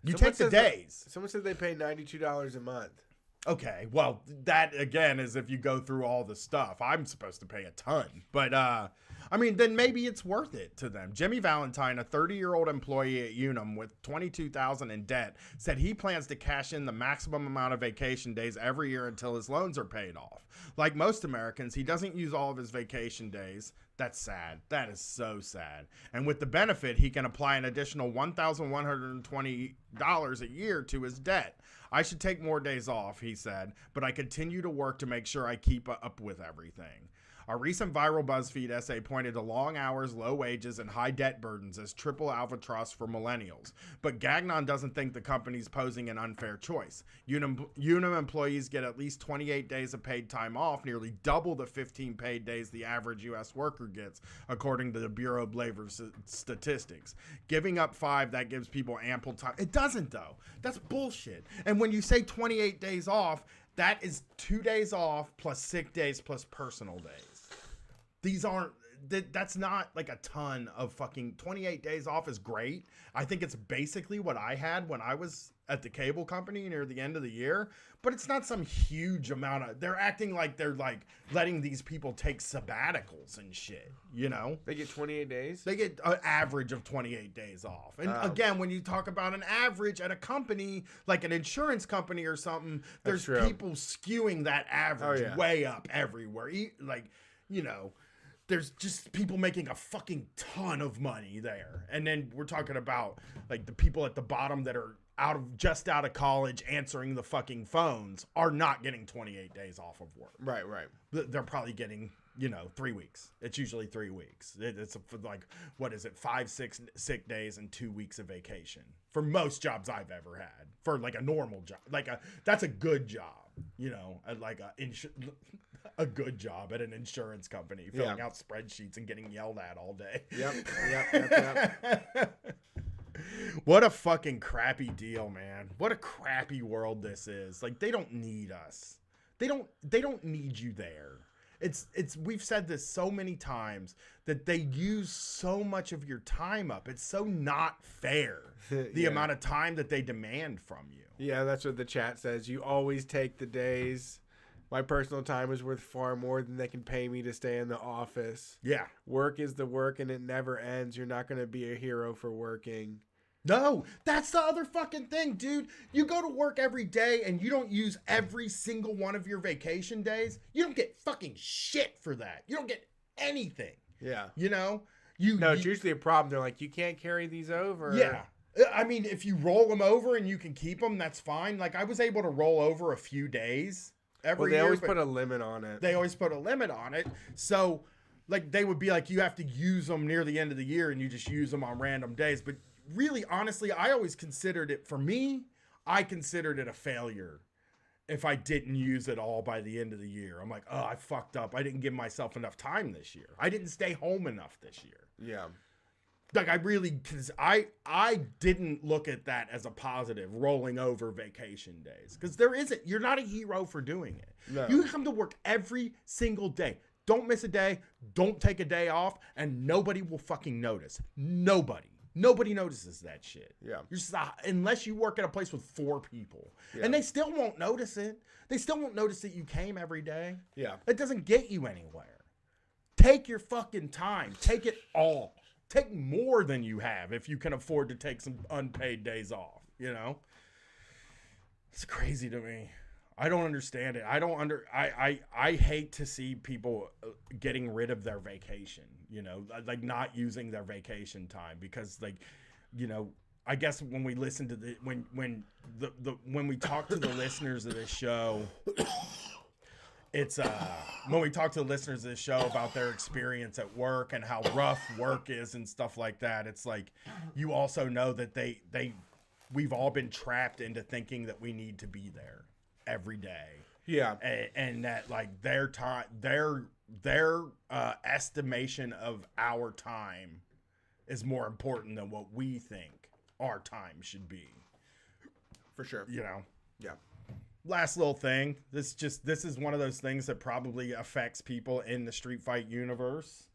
You take the days. Someone said they pay $92 a month. Okay, well, that again is if you go through all the stuff. I'm supposed to pay a ton, but I mean, then maybe it's worth it to them. Jimmy Valentine, a 30-year-old employee at Unum with $22,000 in debt, said he plans to cash in the maximum amount of vacation days every year until his loans are paid off. Like most Americans, he doesn't use all of his vacation days. That's sad. That is so sad. And with the benefit, he can apply an additional $1,120 a year to his debt. I should take more days off, he said, but I continue to work to make sure I keep up with everything. A recent viral BuzzFeed essay pointed to long hours, low wages, and high debt burdens as triple albatross for millennials. But Gagnon doesn't think the company's posing an unfair choice. Unum employees get at least 28 days of paid time off, nearly double the 15 paid days the average U.S. worker gets, according to the Bureau of Labor Statistics. Giving up 5, that gives people ample time. It doesn't, though. That's bullshit. And when you say 28 days off, that is 2 days off plus sick days plus personal days. These aren't, that's not like a ton of fucking 28 days off is great. I think it's basically what I had when I was at the cable company near the end of the year, but it's not some huge amount of, they're acting like they're like letting these people take sabbaticals and shit, you know? They get 28 days? They get an average of 28 days off. And again, when you talk about an average at a company, like an insurance company or something, there's people skewing that average way up everywhere. Like, you know, there's just people making a fucking ton of money there. And then we're talking about like the people at the bottom that are just out of college answering the fucking phones are not getting 28 days off of work. Right. They're probably getting, 3 weeks. It's usually 3 weeks. It's like, what is it? 5, 6 sick days and 2 weeks of vacation for most jobs I've ever had for like a normal job. That's a good job, at like a good job at an insurance company, filling out spreadsheets and getting yelled at all day. Yep. What a fucking crappy deal, man. What a crappy world this is. Like, they don't need us. They don't need you there. We've said this so many times that they use so much of your time up. It's so not fair, the amount of time that they demand from you. Yeah, that's what the chat says. You always take the days. My personal time is worth far more than they can pay me to stay in the office. Yeah. Work is the work and it never ends. You're not going to be a hero for working. No, that's the other fucking thing, dude. You go to work every day and you don't use every single one of your vacation days. You don't get fucking shit for that. You don't get anything. Yeah. It's usually a problem. They're like, you can't carry these over. Yeah. I mean, if you roll them over and you can keep them, that's fine. Like, I was able to roll over a few days every year. They always put a limit on it. They always put a limit on it. So, like, they would be like, you have to use them near the end of the year and you just use them on random days. But really, honestly, I always considered it, for me, I considered it a failure if I didn't use it all by the end of the year. I'm like, oh, I fucked up. I didn't give myself enough time this year. I didn't stay home enough this year. Yeah. Like, I didn't look at that as a positive, rolling over vacation days. Because you're not a hero for doing it. No. You come to work every single day. Don't miss a day. Don't take a day off. And nobody will fucking notice. Nobody. Nobody notices that shit. Yeah. You're just, unless you work at a place with 4 people. Yeah. And they still won't notice it. They still won't notice that you came every day. Yeah. It doesn't get you anywhere. Take your fucking time. Take it all. Take more than you have if you can afford to take some unpaid days off, you know? It's crazy to me. I don't understand it. I hate to see people getting rid of their vacation, you know, like not using their vacation time because, like, you know, I guess when we listen to when we talk to the listeners of this show, it's when we talk to the listeners of this show about their experience at work and how rough work is and stuff like that. It's like, you also know that we've all been trapped into thinking that we need to be there every day. Yeah. And that, like, their time, their estimation of our time is more important than what we think our time should be. For sure. You know? Yeah. Last little thing. This is one of those things that probably affects people in the Street Fight universe.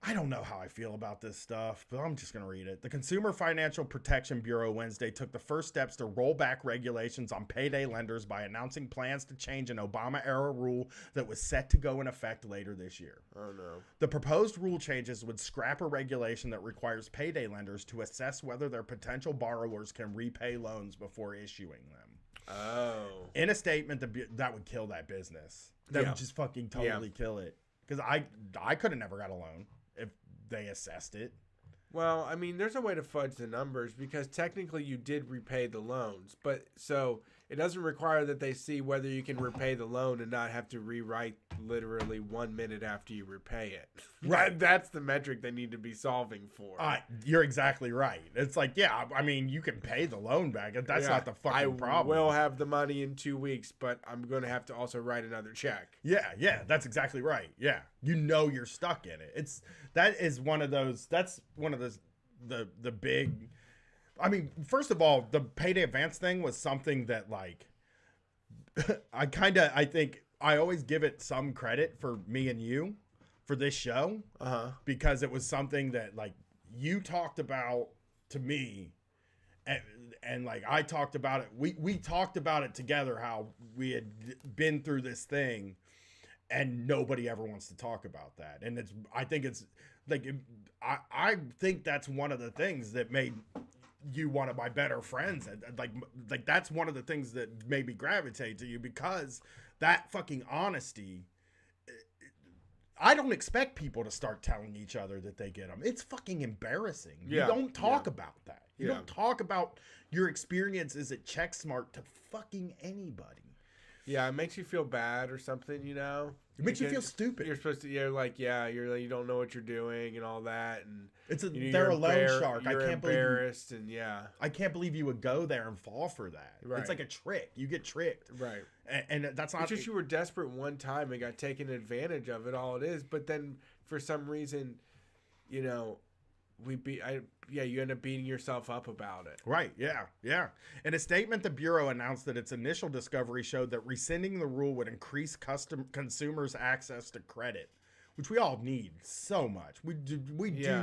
I don't know how I feel about this stuff, but I'm just going to read it. The Consumer Financial Protection Bureau Wednesday took the first steps to roll back regulations on payday lenders by announcing plans to change an Obama-era rule that was set to go in effect later this year. Oh, no. The proposed rule changes would scrap a regulation that requires payday lenders to assess whether their potential borrowers can repay loans before issuing them. Oh. In a statement, that would kill that business. That would just fucking totally kill it. Because I could have never got a loan if they assessed it. Well, I mean, there's a way to fudge the numbers because technically you did repay the loans, but so it doesn't require that they see whether you can repay the loan and not have to rewrite literally 1 minute after you repay it. Right. That's the metric they need to be solving for. You're exactly right. It's like, yeah, I mean, you can pay the loan back. That's not the fucking problem. I will have the money in 2 weeks, but I'm going to have to also write another check. Yeah, that's exactly right. Yeah. You know you're stuck in it. That's one of the big, I mean, first of all, the payday advance thing was something that, like, I think I always give it some credit for me and you for this show, because it was something that, like, you talked about to me, and like I talked about it. We talked about it together, how we had been through this thing, and nobody ever wants to talk about that. And I think that's one of the things that made you one of my better friends. Like that's one of the things that made me gravitate to you, because that fucking honesty. I don't expect people to start telling each other that they get them. It's fucking embarrassing. Yeah. You don't talk about that. You Yeah. don't talk about your experiences at Checksmart to fucking anybody. Yeah, it makes you feel bad or something, you know? It makes you feel stupid. You're supposed to, you're like, you don't know what you're doing and all that. And they're a loan shark. You're embarrassed, and yeah. I can't believe you would go there and fall for that. Right. It's like a trick. You get tricked. Right. And that's not... It's just you were desperate one time and got taken advantage of it, all it is. But then for some reason, you know, you end up beating yourself up about it. Right, yeah. In a statement, the Bureau announced that its initial discovery showed that rescinding the rule would increase consumers' access to credit, which we all need so much. We do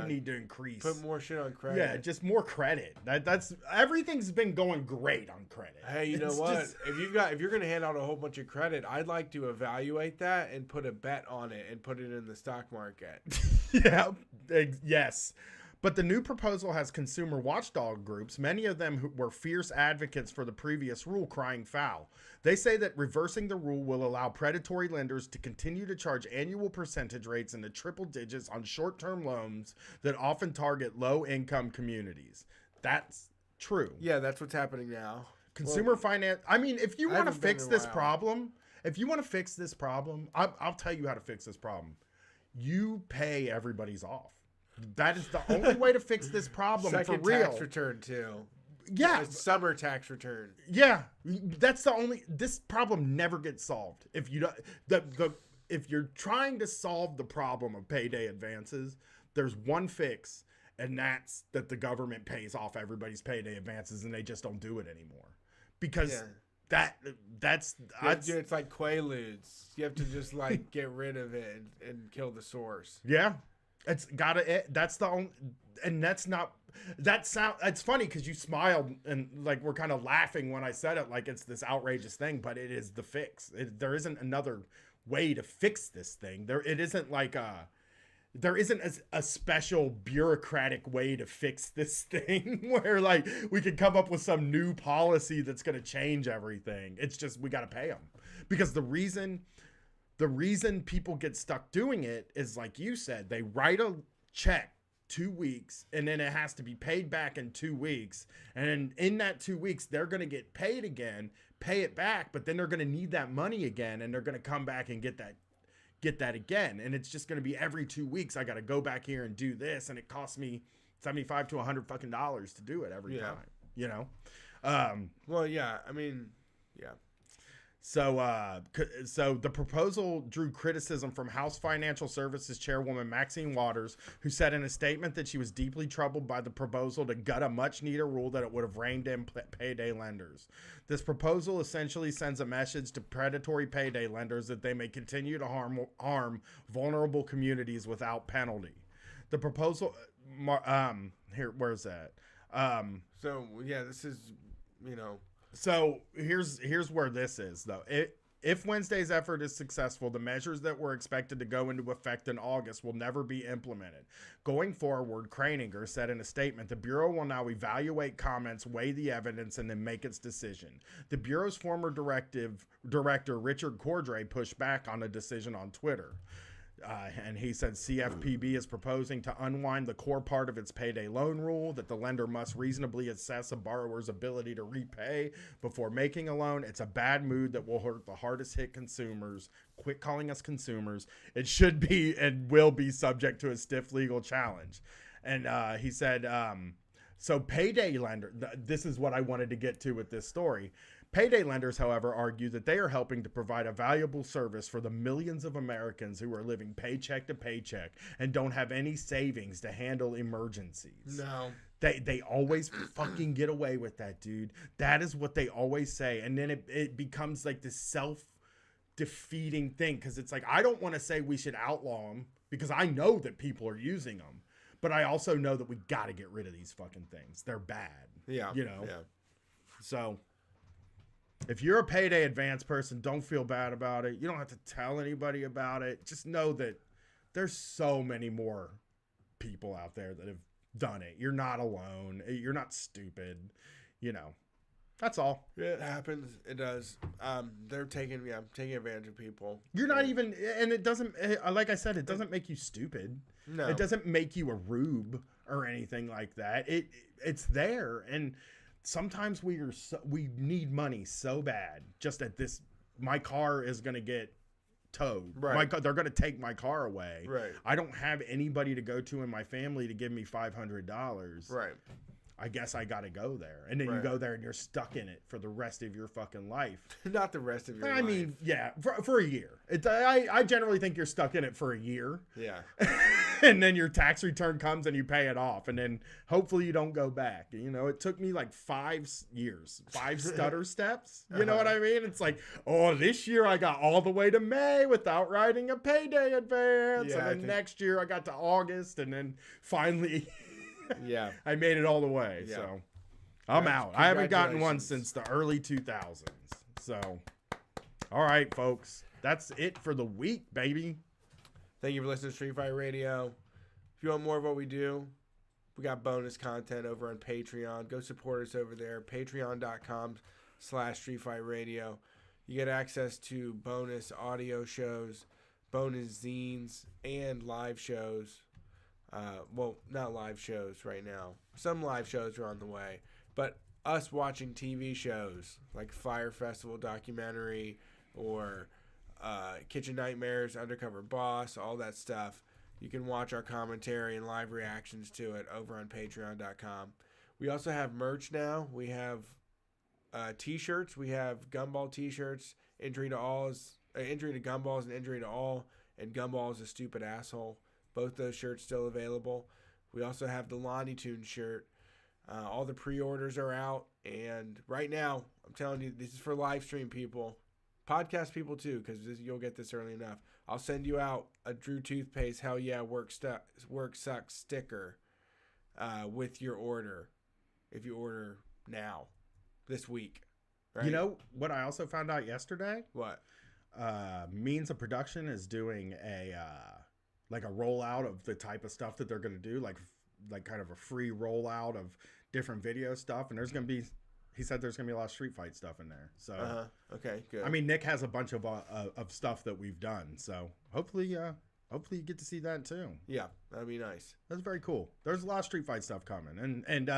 need to increase. Put more shit on credit. Yeah, just more credit. That's everything's been going great on credit. Hey, you know what? If you're going to hand out a whole bunch of credit, I'd like to evaluate that and put a bet on it and put it in the stock market. Yeah, yes. But the new proposal has consumer watchdog groups, many of them who were fierce advocates for the previous rule, crying foul. They say that reversing the rule will allow predatory lenders to continue to charge annual percentage rates in the triple digits on short-term loans that often target low-income communities. That's true. Yeah, that's what's happening now. Consumer finance. I mean, if you want to fix this problem, I'll tell you how to fix this problem. You pay everybody's off. That is the only way to fix this problem. Second for real. tax return too. Yeah. Summer tax return. Yeah. That's the only, this problem never gets solved. If you don't, if you're trying to solve the problem of payday advances, there's one fix, and that's that the government pays off everybody's payday advances and they just don't do it anymore. Because that's it's like Quaaludes. You have to just like get rid of it and kill the source. Yeah. It's gotta. That's the only, and that's not. It's funny because you smiled and like we're kind of laughing when I said it, like it's this outrageous thing, but it is the fix. There isn't another way to fix this thing. It isn't like there isn't a special bureaucratic way to fix this thing where like we could come up with some new policy that's going to change everything. It's just we got to pay them, because the reason people get stuck doing it is, like you said, they write a check 2 weeks and then it has to be paid back in 2 weeks, and in that 2 weeks they're going to get paid again, pay it back, but then they're going to need that money again, and they're going to come back and get that again, and it's just going to be every 2 weeks I got to go back here and do this, and it costs me $75 to $100 fucking dollars to do it every time, you know. Well, yeah, I mean, yeah. So the proposal drew criticism from House Financial Services Chairwoman Maxine Waters, who said in a statement that she was deeply troubled by the proposal to gut a much-needed rule that it would have reined in payday lenders. This proposal essentially sends a message to predatory payday lenders that they may continue to harm vulnerable communities without penalty. The proposal, where's that? So yeah, this is, you know. So here's where this is, though. If Wednesday's effort is successful, the measures that were expected to go into effect in August will never be implemented. Going forward, Kraninger said in a statement, the Bureau will now evaluate comments, weigh the evidence, and then make its decision. The Bureau's former director, Richard Cordray, pushed back on the decision on Twitter. And he said CFPB is proposing to unwind the core part of its payday loan rule, that the lender must reasonably assess a borrower's ability to repay before making a loan. It's a bad mood that will hurt the hardest hit consumers. Quit calling us consumers. It should be and will be subject to a stiff legal challenge. And he said, so payday lender, this is what I wanted to get to with this story. Payday lenders, however, argue that they are helping to provide a valuable service for the millions of Americans who are living paycheck to paycheck and don't have any savings to handle emergencies. No. They always fucking get away with that, dude. That is what they always say. And then it becomes like this self-defeating thing, because it's like, I don't want to say we should outlaw them because I know that people are using them. But I also know that we got to get rid of these fucking things. They're bad. Yeah. You know? Yeah. So if you're a payday advance person, don't feel bad about it. You don't have to tell anybody about it. Just know that there's so many more people out there that have done it. You're not alone. You're not stupid. You know, that's all. It happens. It does. They're taking advantage of people. You're not even, and it doesn't, like I said, it doesn't make you stupid. No. It doesn't make you a rube or anything like that. It's there. And sometimes we need money so bad. Just at this, my car is going to get towed. Right. They're going to take my car away. Right. I don't have anybody to go to in my family to give me $500. Right. I guess I got to go there. And then you go there and you're stuck in it for the rest of your fucking life. Not the rest of your life. I mean, yeah, for a year. I generally think you're stuck in it for a year. Yeah. And then your tax return comes and you pay it off. And then hopefully you don't go back. You know, it took me like 5 years, 5 stutter steps. You know what I mean? It's like, oh, this year I got all the way to May without writing a payday advance. Yeah, and then next year I got to August. And then finally... Yeah, I made it all the way, so I'm out. I haven't gotten one since the early 2000s. So, all right, folks, that's it for the week, baby. Thank you for listening to Street Fight Radio. If you want more of what we do, we got bonus content over on Patreon. Go support us over there, patreon.com/Street Fight Radio. You get access to bonus audio shows, bonus zines, and live shows. Well, not live shows right now. Some live shows are on the way. But us watching TV shows like Fire Festival documentary or Kitchen Nightmares, Undercover Boss, all that stuff. You can watch our commentary and live reactions to it over on patreon.com. We also have merch now. We have t-shirts. We have Gumball t-shirts. Injury to Gumballs and Injury to All. And Gumball is a stupid asshole. Both those shirts still available. We also have the Lonnie Tunes shirt. All the pre-orders are out. And right now, I'm telling you, this is for live stream people. Podcast people too, because you'll get this early enough. I'll send you out a Drew Toothpaste Hell Yeah Work Sucks sticker with your order if you order now this week. Right? You know what I also found out yesterday? What? Means of Production is doing a like a rollout of the type of stuff that they're going to do, like kind of a free rollout of different video stuff, and there's going to be. He said there's going to be a lot of Street Fight stuff in there. So okay, good. I mean, Nick has a bunch of stuff that we've done, so hopefully you get to see that too. Yeah, that'd be nice. That's very cool. There's a lot of Street Fight stuff coming, and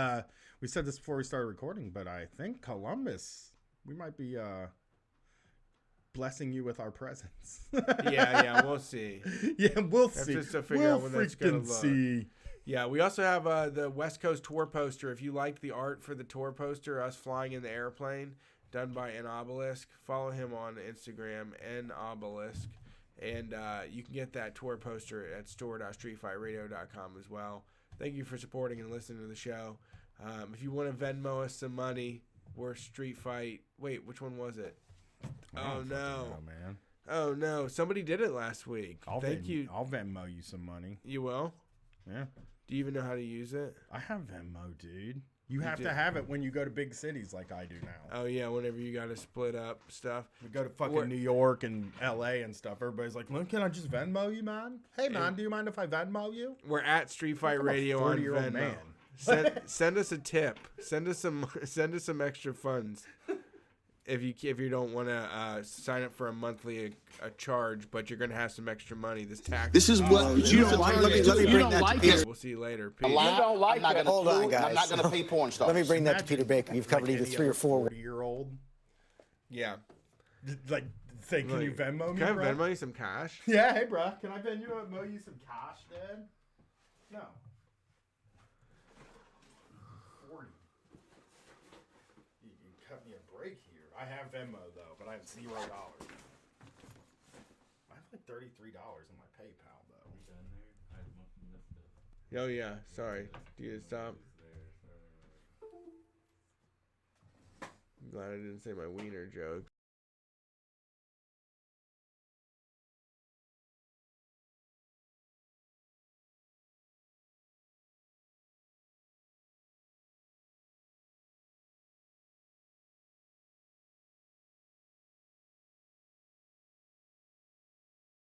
we said this before we started recording, but I think Columbus, we might be blessing you with our presence. yeah, we'll see. Yeah, we'll see. Just to figure out when that's gonna look. See. Yeah, we also have the West Coast tour poster. If you like the art for the tour poster, us flying in the airplane, done by An Obelisk, follow him on Instagram, An Obelisk, and you can get that tour poster at store.streetfightradio.com as well. Thank you for supporting and listening to the show. If you want to Venmo us some money, we're Street Fight. Wait, which one was it? Oh no, man. Oh no, somebody did it last week. Thank you. I'll Venmo you some money. You will? Yeah. Do you even know how to use it? I have Venmo, dude. You have to have it when you go to big cities like I do now. Oh, yeah, whenever you got to split up stuff. We go to fucking New York and L.A. and stuff. Everybody's like, well, can I just Venmo you, man? Hey, man, do you mind if I Venmo you? We're at Street Fight Radio on Venmo. Man. Send us a tip. Send us some extra funds. If you don't want to sign up for a monthly charge, but you're going to have some extra money, this tax. This is what you don't like. Let me bring that to Peter. We'll see you later. Peace. You don't like it. Hold on, guys. I'm not going to pay porn stars. Let me bring that to Peter Baker. You've covered either 3 or 4. 40-year-old. Yeah. Like, say, can you Venmo me, Can I bro? Venmo you some cash? Yeah, hey, bro. Can I Venmo you some cash, Dad? No. 40. You cut me a break here. I have Venmo, though, but I have $0. I have like $33 in my PayPal, though. Oh, yeah. Sorry. Do you stop? I'm glad I didn't say my wiener joke.